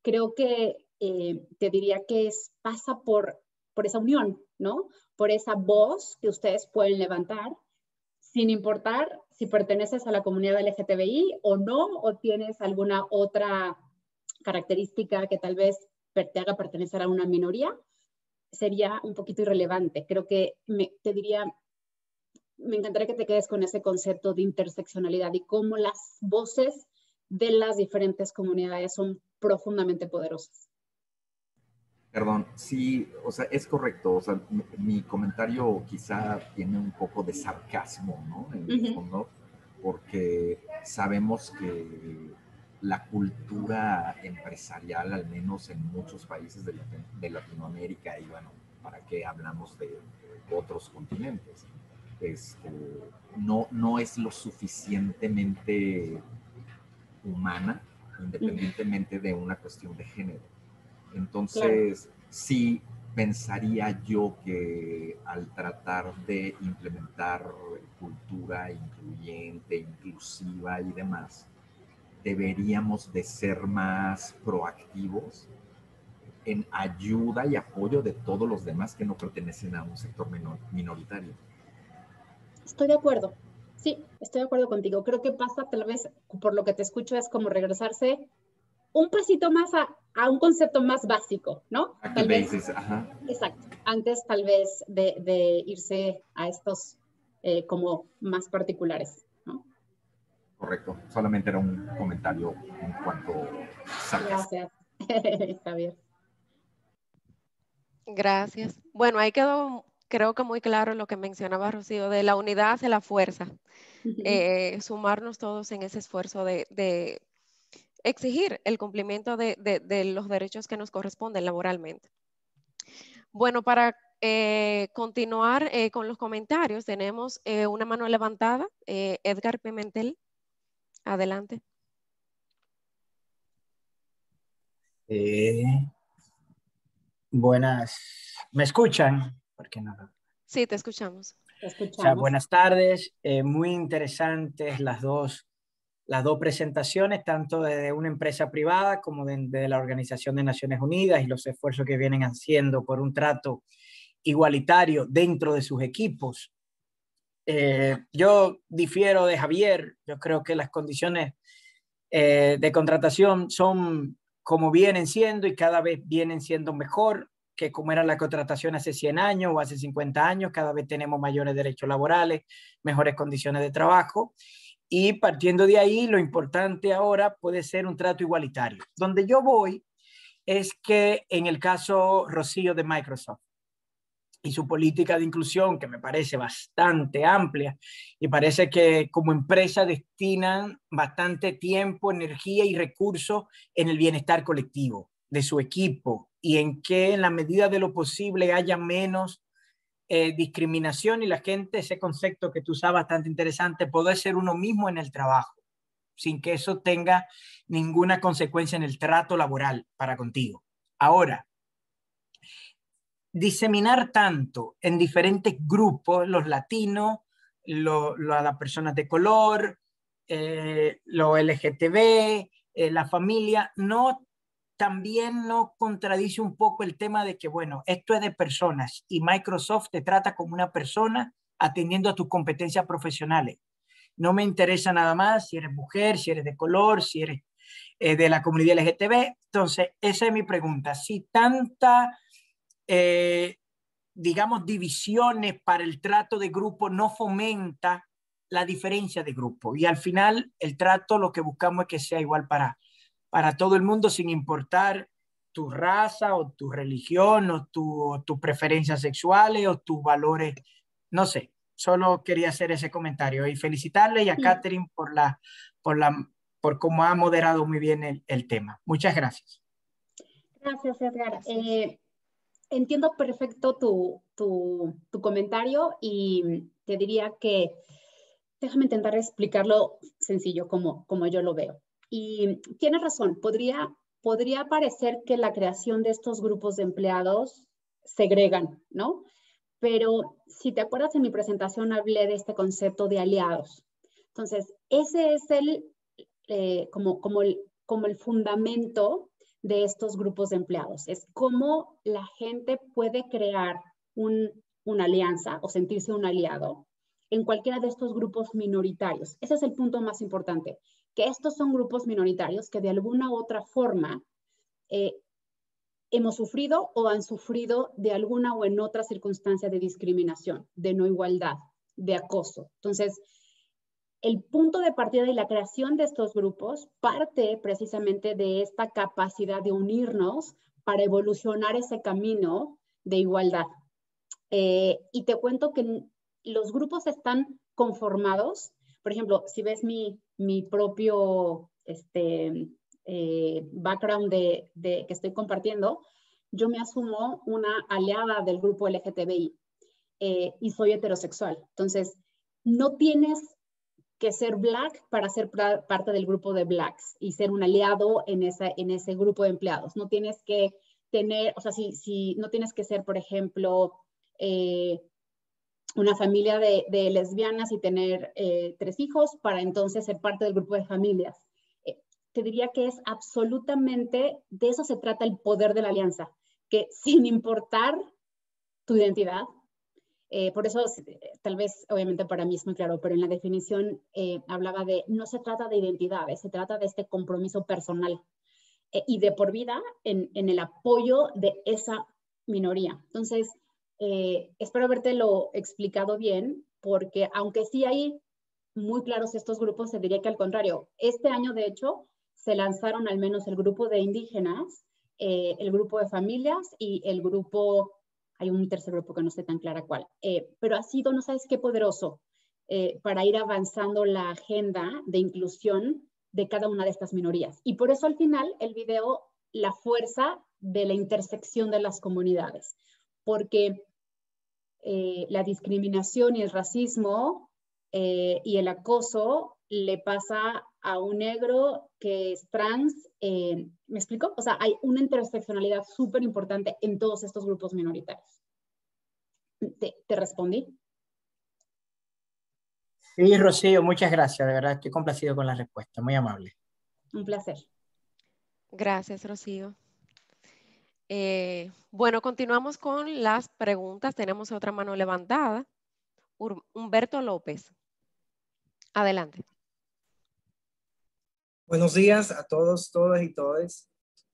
Creo que te diría que pasa por esa unión, ¿no? Por esa voz que ustedes pueden levantar, sin importar si perteneces a la comunidad LGTBI o no, o tienes alguna otra característica que tal vez te haga pertenecer a una minoría, sería un poquito irrelevante. Creo que te diría, me encantaría que te quedes con ese concepto de interseccionalidad y cómo las voces de las diferentes comunidades son profundamente poderosas. Perdón, sí, o sea, es correcto. O sea, mi comentario quizá tiene un poco de sarcasmo, ¿no? En el fondo, porque sabemos que la cultura empresarial, al menos en muchos países de Latinoamérica, y bueno, ¿para qué hablamos de otros continentes? No es lo suficientemente humana, independientemente de una cuestión de género. Entonces, claro, sí pensaría yo que al tratar de implementar cultura incluyente, inclusiva y demás, deberíamos de ser más proactivos en ayuda y apoyo de todos los demás que no pertenecen a un sector minoritario. Estoy de acuerdo. Sí, estoy de acuerdo contigo. Creo que pasa, tal vez, por lo que te escucho, es como regresarse un pasito más a un concepto más básico, ¿no? Tal vez, ajá. Exacto. Antes, tal vez, de irse a estos como más particulares, ¿no? Correcto. Solamente era un comentario en cuanto a... Gracias, Javier. Gracias. Bueno, ahí quedó, creo que muy claro lo que mencionaba Rocío, de la unidad hace la fuerza. Sumarnos todos en ese esfuerzo de exigir el cumplimiento de los derechos que nos corresponden laboralmente. Bueno, para continuar con los comentarios, tenemos una mano levantada. Edgar Pimentel, adelante. Buenas, ¿me escuchan? ¿Por qué no? Sí, te escuchamos. Te escuchamos. O sea, buenas tardes, muy interesantes las dos presentaciones, tanto de una empresa privada como de la Organización de Naciones Unidas y los esfuerzos que vienen haciendo por un trato igualitario dentro de sus equipos. Yo difiero de Javier, yo creo que las condiciones de contratación son como vienen siendo y cada vez vienen siendo mejor que como era la contratación hace 100 años o hace 50 años. Cada vez tenemos mayores derechos laborales, mejores condiciones de trabajo, y partiendo de ahí lo importante ahora puede ser un trato igualitario. Donde yo voy es que en el caso, Rocío, de Microsoft y su política de inclusión, que me parece bastante amplia, y parece que como empresa destinan bastante tiempo, energía y recursos en el bienestar colectivo de su equipo y en que en la medida de lo posible haya menos discriminación y la gente, ese concepto que tú usas bastante interesante, poder ser uno mismo en el trabajo, sin que eso tenga ninguna consecuencia en el trato laboral para contigo. Ahora, diseminar tanto en diferentes grupos, los latinos, las personas de color, lo LGTB, la familia, también no contradice un poco el tema de que, bueno, esto es de personas y Microsoft te trata como una persona atendiendo a tus competencias profesionales. No me interesa nada más si eres mujer, si eres de color, si eres de la comunidad LGTB. Entonces, esa es mi pregunta. Si tanta, digamos, divisiones para el trato de grupo no fomenta la diferencia de grupo. Y al final, el trato lo que buscamos es que sea igual para todo el mundo, sin importar tu raza o tu religión o tus preferencias sexuales o tus valores. No sé, solo quería hacer ese comentario y felicitarle y a Catherine por cómo ha moderado muy bien el tema. Muchas gracias. Gracias, Edgar. Entiendo perfecto tu comentario y te diría que déjame intentar explicarlo sencillo como yo lo veo. Y tienes razón, podría parecer que la creación de estos grupos de empleados segregan, ¿no? Pero si te acuerdas, en mi presentación hablé de este concepto de aliados. Entonces, ese es como el fundamento de estos grupos de empleados. Es cómo la gente puede crear una alianza o sentirse un aliado en cualquiera de estos grupos minoritarios. Ese es el punto más importante, que estos son grupos minoritarios que de alguna u otra forma hemos sufrido o han sufrido de alguna o en otra circunstancia de discriminación, de no igualdad, de acoso. Entonces, el punto de partida y la creación de estos grupos parte precisamente de esta capacidad de unirnos para evolucionar ese camino de igualdad. Y te cuento que los grupos están conformados. Por ejemplo, si ves mi propio background que estoy compartiendo, yo me asumo una aliada del grupo LGTBI y soy heterosexual. Entonces, no tienes que ser Black para ser parte del grupo de Blacks y ser un aliado en ese grupo de empleados. No tienes que tener, o sea, si no tienes que ser, por ejemplo, una familia de lesbianas y tener 3 hijos para entonces ser parte del grupo de familias. Te diría que es absolutamente, de eso se trata el poder de la alianza, que sin importar tu identidad, por eso tal vez obviamente para mí es muy claro, pero en la definición hablaba de, no se trata de identidades, se trata de este compromiso personal y de por vida en el apoyo de esa minoría. Entonces, espero habértelo explicado bien, porque aunque sí hay muy claros estos grupos, se diría que al contrario, este año de hecho se lanzaron al menos el grupo de indígenas, el grupo de familias y el grupo, hay un tercer grupo que no sé tan clara cuál, pero ha sido, no sabes qué poderoso, para ir avanzando la agenda de inclusión de cada una de estas minorías. Y por eso al final el video, la fuerza de la intersección de las comunidades, porque la discriminación y el racismo y el acoso le pasa a un negro que es trans. ¿Me explico? O sea, hay una interseccionalidad súper importante en todos estos grupos minoritarios. ¿Te respondí? Sí, Rocío, muchas gracias. De verdad, estoy complacido con la respuesta. Muy amable. Un placer. Gracias, Rocío. Bueno, continuamos con las preguntas. Tenemos otra mano levantada. Humberto López. Adelante. Buenos días a todos, todas y todes.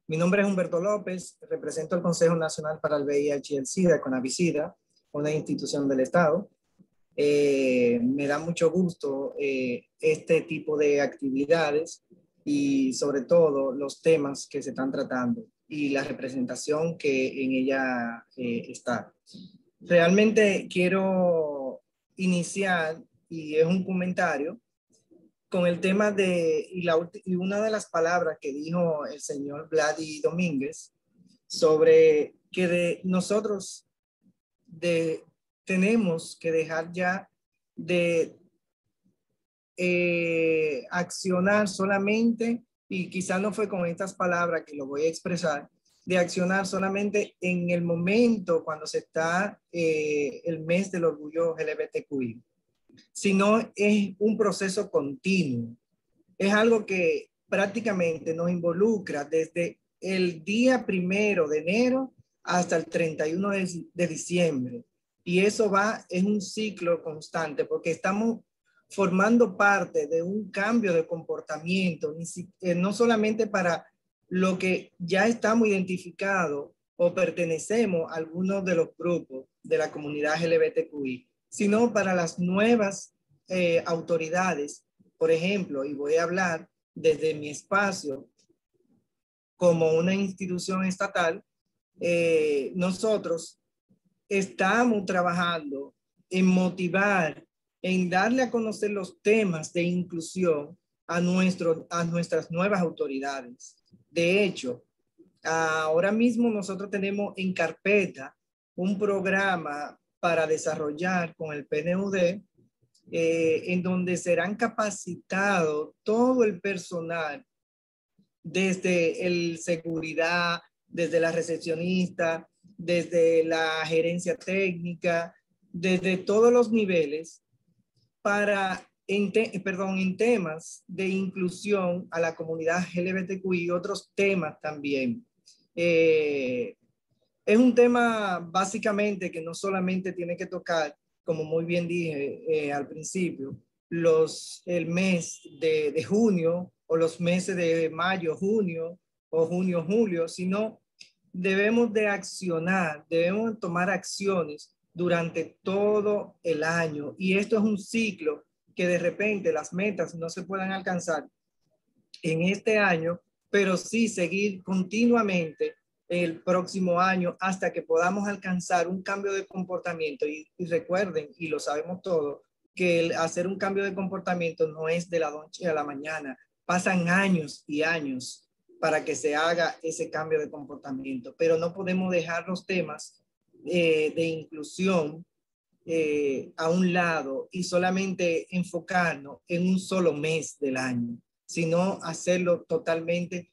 Mi nombre es Humberto López, represento el Consejo Nacional para el VIH y el SIDA, CONAVISIDA, una institución del Estado. Me da mucho gusto este tipo de actividades y sobre todo los temas que se están tratando y la representación que en ella está. Realmente quiero iniciar, y es un comentario, con el tema y una de las palabras que dijo el señor Vladi Domínguez sobre que nosotros tenemos que dejar ya de accionar solamente, y quizás no fue con estas palabras que lo voy a expresar, de accionar solamente en el momento cuando se está el mes del orgullo LGBTQI, sino es un proceso continuo. Es algo que prácticamente nos involucra desde el día 1 de enero hasta el 31 de diciembre. Y eso es un ciclo constante porque estamos formando parte de un cambio de comportamiento, no solamente para lo que ya estamos identificados o pertenecemos a algunos de los grupos de la comunidad LGBTQI, sino para las nuevas autoridades. Por ejemplo, y voy a hablar desde mi espacio como una institución estatal, nosotros estamos trabajando en motivar, en darle a conocer los temas de inclusión a nuestras nuevas autoridades. De hecho, ahora mismo nosotros tenemos en carpeta un programa para desarrollar con el PNUD, en donde serán capacitados todo el personal, desde el seguridad, desde la recepcionista, desde la gerencia técnica, desde todos los niveles, en temas de inclusión a la comunidad LGBTQI y otros temas también. Es un tema básicamente que no solamente tiene que tocar, como muy bien dije al principio, el mes de junio o los meses de mayo, junio o junio, julio, sino debemos de accionar, debemos tomar acciones durante todo el año. Y esto es un ciclo que de repente las metas no se puedan alcanzar en este año, pero sí seguir continuamente el próximo año hasta que podamos alcanzar un cambio de comportamiento. Y recuerden, y lo sabemos todos, que hacer un cambio de comportamiento no es de la noche a la mañana. Pasan años y años para que se haga ese cambio de comportamiento, pero no podemos dejar los temas de inclusión a un lado y solamente enfocarnos en un solo mes del año, sino hacerlo totalmente.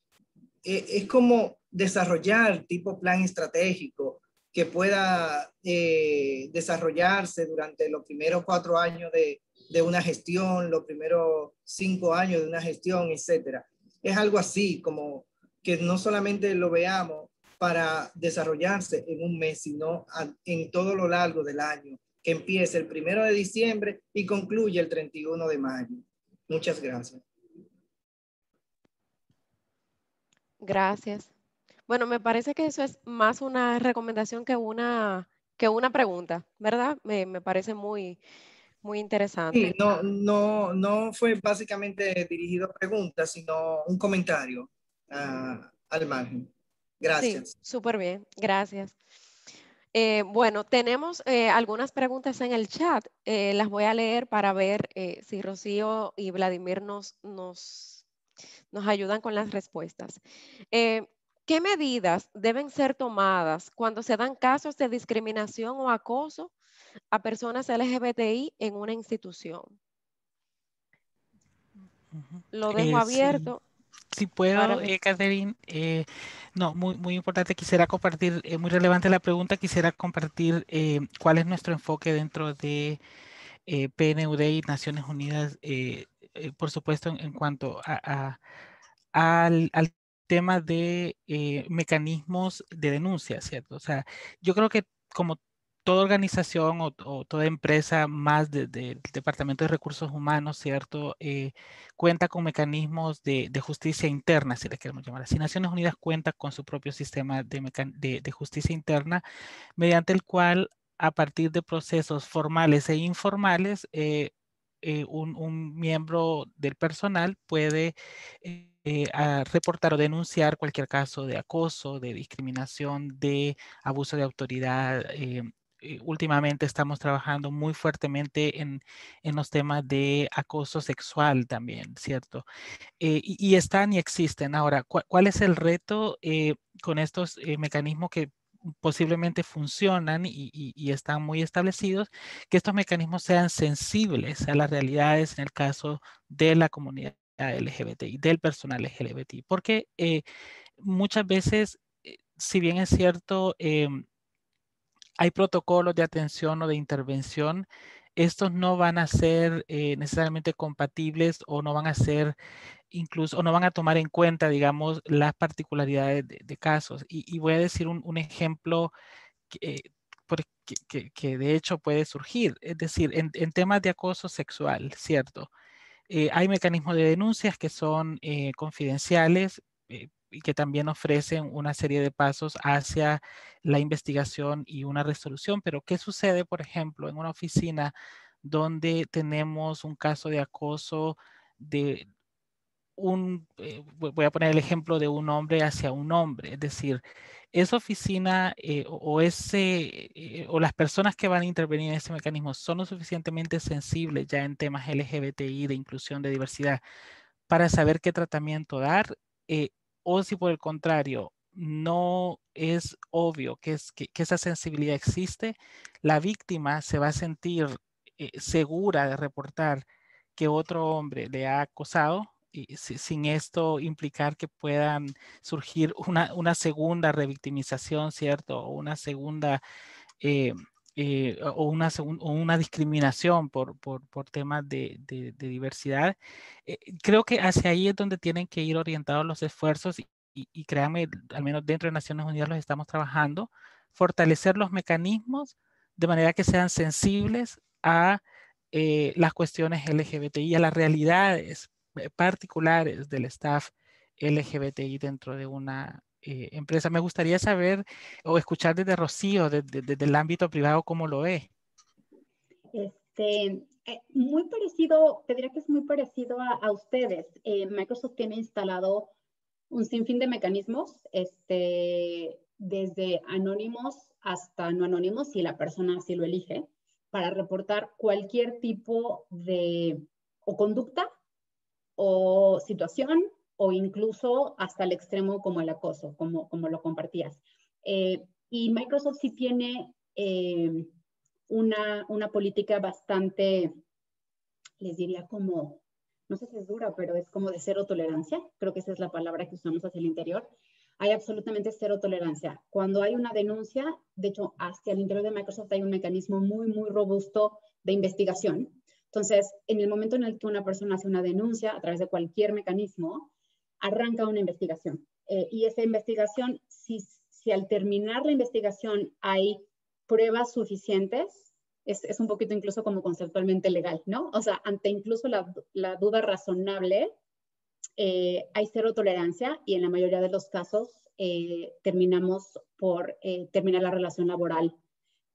Es como desarrollar tipo plan estratégico que pueda desarrollarse durante los primeros 4 años de una gestión, los primeros 5 años de una gestión, etcétera. Es algo así, como que no solamente lo veamos para desarrollarse en un mes, sino en todo lo largo del año, que empiece el 1 de diciembre y concluye el 31 de mayo. Muchas gracias. Gracias. Bueno, me parece que eso es más una recomendación que una pregunta, ¿verdad? Me parece muy interesante. Sí, no fue básicamente dirigido a preguntas, sino un comentario al margen. Gracias. Sí, súper bien, gracias. Bueno, tenemos algunas preguntas en el chat. Las voy a leer para ver si Rocío y Vladimir nos ayudan con las respuestas. ¿Qué medidas deben ser tomadas cuando se dan casos de discriminación o acoso a personas LGBTI en una institución? Lo dejo abierto. Si puedo, Catherine, no, muy importante, quisiera compartir, muy relevante la pregunta, quisiera compartir cuál es nuestro enfoque dentro de PNUD y Naciones Unidas, por supuesto, en cuanto al tema de mecanismos de denuncia, ¿cierto? O sea, yo creo que como toda organización o toda empresa más del Departamento de Recursos Humanos, ¿cierto? Cuenta con mecanismos de justicia interna, si le queremos llamar así. Naciones Unidas cuenta con su propio sistema de justicia interna, mediante el cual, a partir de procesos formales e informales, un miembro del personal puede reportar o denunciar cualquier caso de acoso, de discriminación, de abuso de autoridad. Últimamente estamos trabajando muy fuertemente en los temas de acoso sexual también, ¿cierto? Y están y existen. Ahora, ¿cuál es el reto con estos mecanismos que posiblemente funcionan y están muy establecidos? Que estos mecanismos sean sensibles a las realidades en el caso de la comunidad LGBTI, del personal LGBTI, porque muchas veces si bien es cierto, hay protocolos de atención o de intervención, estos no van a ser necesariamente compatibles o no van a ser incluso, o no van a tomar en cuenta, digamos, las particularidades de casos. Y voy a decir un ejemplo que de hecho puede surgir. Es decir, en temas de acoso sexual, ¿cierto? Hay mecanismos de denuncias que son confidenciales y que también ofrecen una serie de pasos hacia la investigación y una resolución. Pero ¿qué sucede, por ejemplo, en una oficina donde tenemos un caso de acoso de voy a poner el ejemplo de un hombre hacia un hombre? Es decir, esa oficina o las personas que van a intervenir en ese mecanismo son lo suficientemente sensibles ya en temas LGBTI, de inclusión, de diversidad, para saber qué tratamiento dar, o si por el contrario no es obvio que esa sensibilidad existe, la víctima se va a sentir segura de reportar que otro hombre le ha acosado, y sin esto implicar que puedan surgir una segunda revictimización, ¿cierto? O una segunda o una discriminación por temas de diversidad. Creo que hacia ahí es donde tienen que ir orientados los esfuerzos y créanme, al menos dentro de Naciones Unidas los estamos trabajando, fortalecer los mecanismos de manera que sean sensibles a las cuestiones LGBTI, a las realidades particulares del staff LGBTI dentro de una empresa. Me gustaría saber o escuchar desde Rocío, desde el ámbito privado, cómo lo ve. Muy parecido, te diría que es muy parecido a ustedes. Microsoft tiene instalado un sinfín de mecanismos, desde anónimos hasta no anónimos, si la persona así lo elige, para reportar cualquier tipo de o conducta o situación, o incluso hasta el extremo como el acoso, como lo compartías. Y Microsoft sí tiene una política bastante, les diría como, no sé si es dura, pero es como de cero tolerancia. Creo que esa es la palabra que usamos hacia el interior. Hay absolutamente cero tolerancia. Cuando hay una denuncia, de hecho, hacia el interior de Microsoft hay un mecanismo muy, muy robusto de investigación. Entonces, en el momento en el que una persona hace una denuncia a través de cualquier mecanismo, arranca una investigación. Y esa investigación, si al terminar la investigación hay pruebas suficientes, es un poquito incluso como conceptualmente legal, ¿no? O sea, ante incluso la duda razonable, hay cero tolerancia y en la mayoría de los casos terminamos por terminar la relación laboral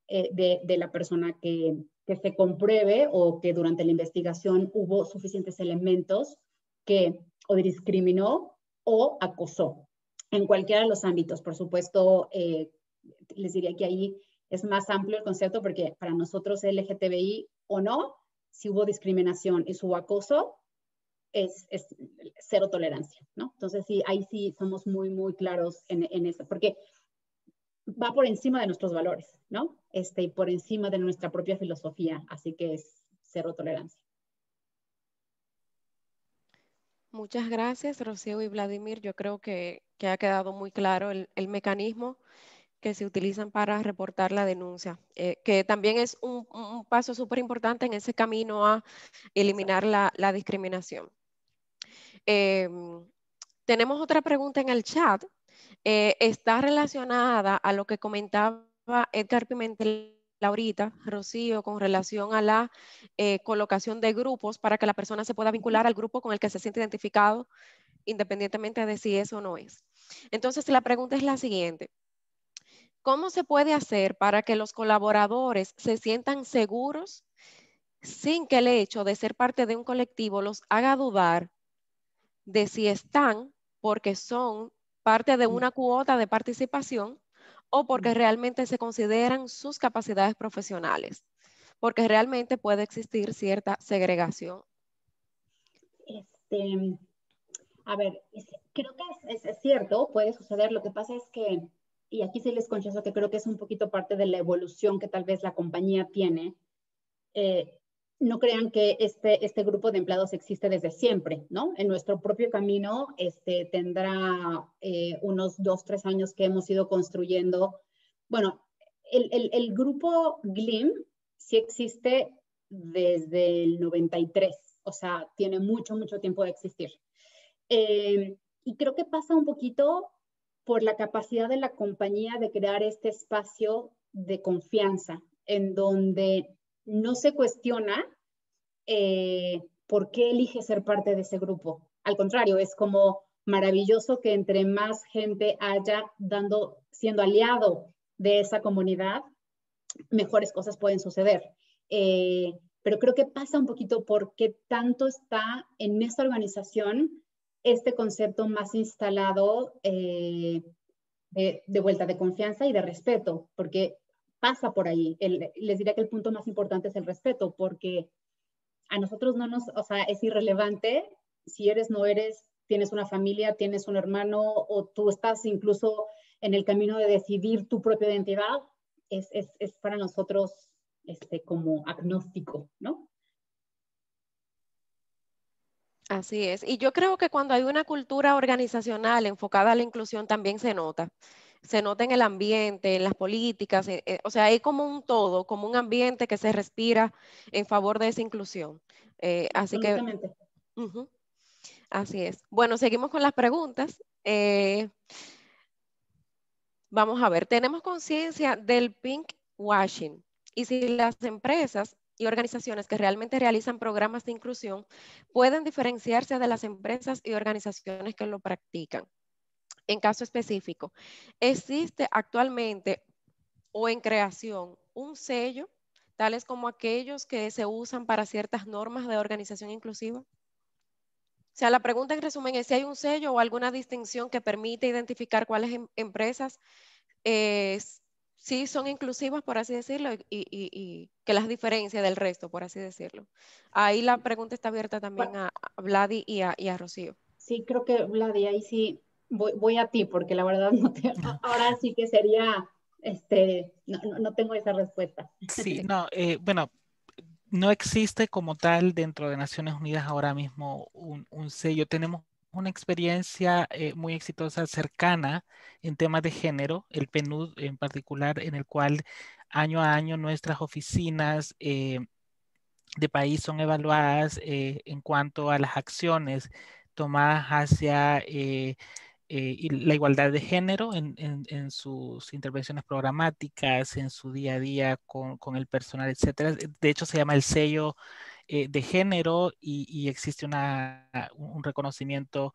de la persona que se compruebe o que durante la investigación hubo suficientes elementos que o discriminó o acosó en cualquiera de los ámbitos. Por supuesto, les diría que ahí es más amplio el concepto porque para nosotros LGTBI o no, si hubo discriminación y si hubo acoso, es cero tolerancia, ¿no? Entonces, sí, ahí sí somos muy, muy claros en eso, porque va por encima de nuestros valores, ¿no? Y por encima de nuestra propia filosofía, así que es cero tolerancia. Muchas gracias, Rocío y Vladimir. Yo creo que ha quedado muy claro el mecanismo que se utilizan para reportar la denuncia, que también es un paso súper importante en ese camino a eliminar la discriminación. Tenemos otra pregunta en el chat. Está relacionada a lo que comentaba Edgar Pimentel ahorita, Rocío, con relación a la colocación de grupos para que la persona se pueda vincular al grupo con el que se siente identificado, independientemente de si es o no es. Entonces, la pregunta es la siguiente. ¿Cómo se puede hacer para que los colaboradores se sientan seguros sin que el hecho de ser parte de un colectivo los haga dudar de si están porque son parte de una cuota de participación o porque realmente se consideran sus capacidades profesionales? Porque realmente puede existir cierta segregación. A ver, creo que es cierto, puede suceder. Lo que pasa es que, y aquí sí les confieso que creo que es un poquito parte de la evolución que tal vez la compañía tiene. no crean que este grupo de empleados existe desde siempre, ¿no? En nuestro propio camino tendrá unos 2, 3 años que hemos ido construyendo. Bueno, el grupo GLIM sí existe desde el 93, o sea, tiene mucho, mucho tiempo de existir. Y creo que pasa un poquito por la capacidad de la compañía de crear este espacio de confianza en donde no se cuestiona por qué elige ser parte de ese grupo. Al contrario, es como maravilloso que entre más gente haya siendo aliado de esa comunidad, mejores cosas pueden suceder. Pero creo que pasa un poquito porque tanto está en esta organización este concepto más instalado de vuelta de confianza y de respeto, porque pasa por ahí. Les diría que el punto más importante es el respeto, porque a nosotros o sea, es irrelevante si eres, no eres, tienes una familia, tienes un hermano, o tú estás incluso en el camino de decidir tu propia identidad, es para nosotros como agnóstico, ¿no? Así es. Y yo creo que cuando hay una cultura organizacional enfocada a la inclusión también se nota. Se nota en el ambiente, en las políticas, o sea, hay como un todo, como un ambiente que se respira en favor de esa inclusión. Así que, así es. Bueno, seguimos con las preguntas. Vamos a ver, tenemos conciencia del pink washing y si las empresas y organizaciones que realmente realizan programas de inclusión pueden diferenciarse de las empresas y organizaciones que lo practican. En caso específico, ¿existe actualmente o en creación un sello, tales como aquellos que se usan para ciertas normas de organización inclusiva? O sea, la pregunta en resumen es si hay un sello o alguna distinción que permite identificar cuáles empresas sí son inclusivas, por así decirlo, y que las diferencia del resto, por así decirlo. Ahí la pregunta está abierta también a Vladi y a Rocío. Sí, creo que Vladi, ahí sí voy a ti, porque la verdad ahora sí que sería, no tengo esa respuesta. Sí, no, bueno, no existe como tal dentro de Naciones Unidas ahora mismo un sello. Tenemos una experiencia muy exitosa, cercana en temas de género, el PNUD en particular, en el cual año a año nuestras oficinas de país son evaluadas en cuanto a las acciones tomadas hacia la igualdad de género en sus intervenciones programáticas, en su día a día con el personal, etcétera. De hecho, se llama el sello de género y existe un reconocimiento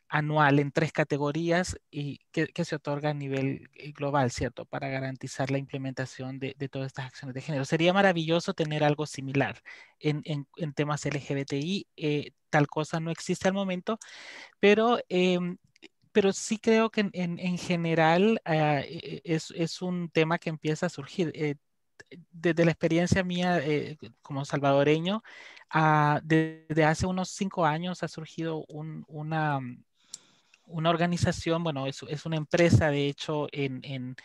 anual en 3 categorías y que se otorga a nivel global, ¿cierto? Para garantizar la implementación de todas estas acciones de género. Sería maravilloso tener algo similar en temas LGBTI. Tal cosa no existe al momento, pero sí creo que en general es un tema que empieza a surgir. Desde la experiencia mía como salvadoreño, desde hace unos 5 años ha surgido una organización, bueno, es una empresa de hecho en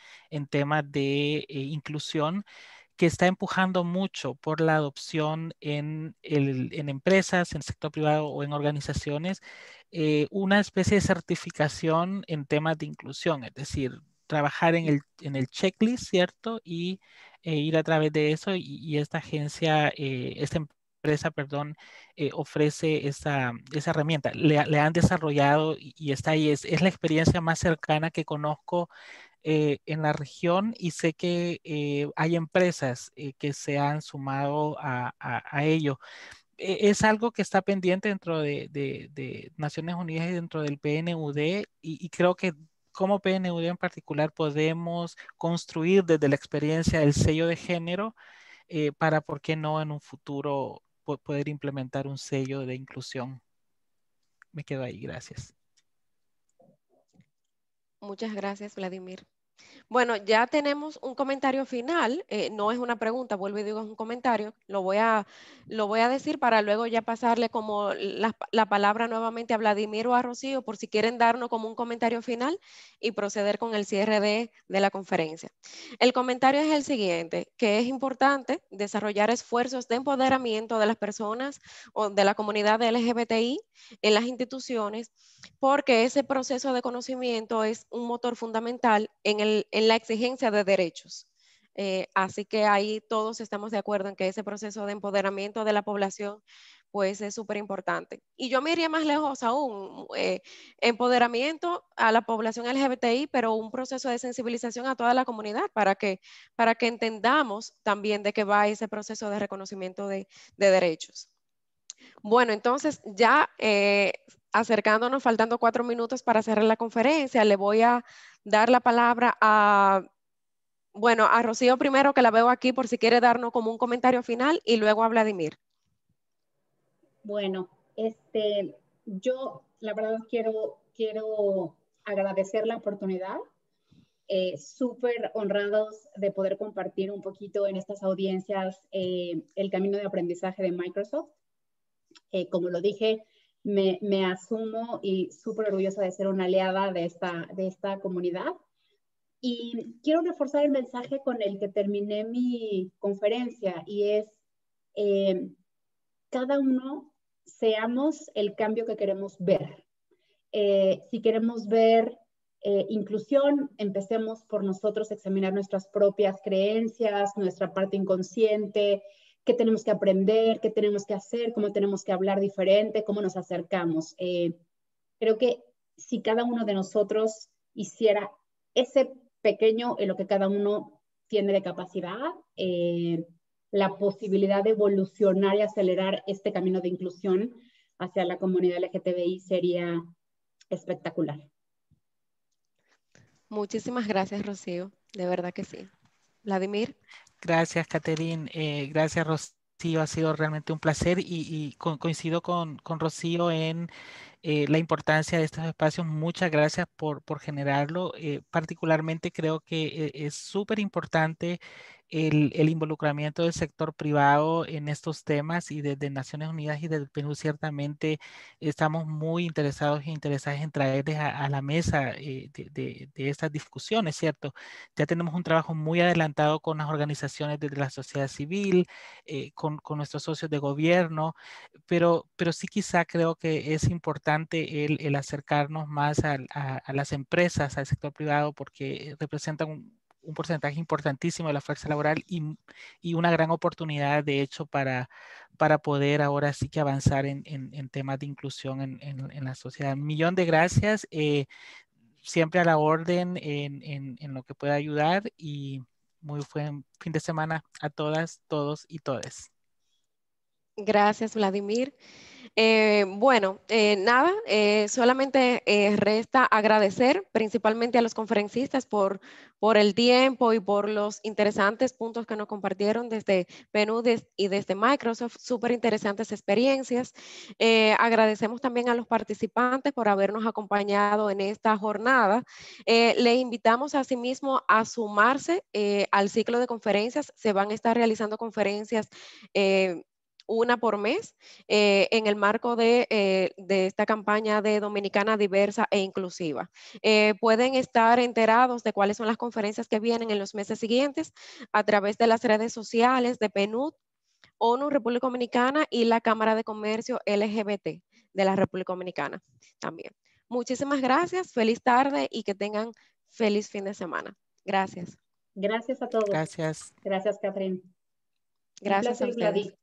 temas de inclusión que está empujando mucho por la adopción en empresas, en el sector privado o en organizaciones, una especie de certificación en temas de inclusión, es decir, trabajar en el checklist, ¿cierto? Y ir a través de eso y esta agencia, esta empresa, perdón, ofrece esa herramienta. Le han desarrollado y está ahí. Es la experiencia más cercana que conozco en la región y sé que hay empresas que se han sumado a ello. Es algo que está pendiente dentro de Naciones Unidas y dentro del PNUD y creo que como PNUD en particular podemos construir desde la experiencia el sello de género para, ¿por qué no en un futuro poder implementar un sello de inclusión? Me quedo ahí, gracias. Muchas gracias, Vladimir. Bueno, ya tenemos un comentario final, no es una pregunta, vuelvo y digo, es un comentario. Lo voy a decir para luego ya pasarle como la palabra nuevamente a Vladimir o a Rocío por si quieren darnos como un comentario final y proceder con el cierre de la conferencia. El comentario es el siguiente, que es importante desarrollar esfuerzos de empoderamiento de las personas o de la comunidad LGBTI en las instituciones, porque ese proceso de conocimiento es un motor fundamental en la exigencia de derechos. Así que ahí todos estamos de acuerdo en que ese proceso de empoderamiento de la población pues es súper importante. Y yo me iría más lejos aún, empoderamiento a la población LGBTI, pero un proceso de sensibilización a toda la comunidad para que entendamos también de qué va ese proceso de reconocimiento de derechos. Bueno, entonces ya acercándonos, faltando 4 minutos para cerrar la conferencia, le voy a dar la palabra a Rocío primero, que la veo aquí por si quiere darnos como un comentario final, y luego a Vladimir. Bueno, yo la verdad quiero agradecer la oportunidad. Súper honrados de poder compartir un poquito en estas audiencias el camino de aprendizaje de Microsoft. Como lo dije, me asumo y súper orgullosa de ser una aliada de esta comunidad. Y quiero reforzar el mensaje con el que terminé mi conferencia, y es cada uno seamos el cambio que queremos ver. Si queremos ver inclusión, empecemos por nosotros examinar nuestras propias creencias, nuestra parte inconsciente, qué tenemos que aprender, qué tenemos que hacer, cómo tenemos que hablar diferente, cómo nos acercamos. Creo que si cada uno de nosotros hiciera ese pequeño en lo que cada uno tiene de capacidad, la posibilidad de evolucionar y acelerar este camino de inclusión hacia la comunidad LGTBI sería espectacular. Muchísimas gracias, Rocío. De verdad que sí. Vladimir. Gracias, Catherine. Gracias, Rocío. Ha sido realmente un placer y coincido con Rocío en la importancia de estos espacios. Muchas gracias por generarlo. Particularmente creo que es súper importante el involucramiento del sector privado en estos temas, y desde Naciones Unidas y desde el Perú ciertamente estamos muy interesados e interesadas en traerles a la mesa de estas discusiones, ¿cierto? Ya tenemos un trabajo muy adelantado con las organizaciones de la sociedad civil, con nuestros socios de gobierno, pero sí quizá creo que es importante el acercarnos más a las empresas, al sector privado, porque representan un porcentaje importantísimo de la fuerza laboral y una gran oportunidad, de hecho, para poder ahora sí que avanzar en temas de inclusión en la sociedad. Un millón de gracias. Siempre a la orden en lo que pueda ayudar, y muy buen fin de semana a todas, todos y todes. Gracias, Vladimir. Nada, solamente resta agradecer principalmente a los conferencistas por el tiempo y por los interesantes puntos que nos compartieron desde PNUD y desde Microsoft, súper interesantes experiencias. Agradecemos también a los participantes por habernos acompañado en esta jornada. Le invitamos asimismo a sumarse al ciclo de conferencias. Se van a estar realizando conferencias una por mes, en el marco de esta campaña de Dominicana Diversa e Inclusiva. Pueden estar enterados de cuáles son las conferencias que vienen en los meses siguientes a través de las redes sociales de PNUD, ONU República Dominicana y la Cámara de Comercio LGBT de la República Dominicana también. Muchísimas gracias, feliz tarde y que tengan feliz fin de semana. Gracias. Gracias a todos. Gracias. Gracias, Catherine. Gracias a ustedes.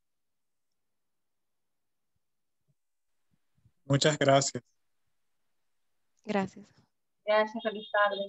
Muchas gracias. Gracias. Gracias, feliz tarde.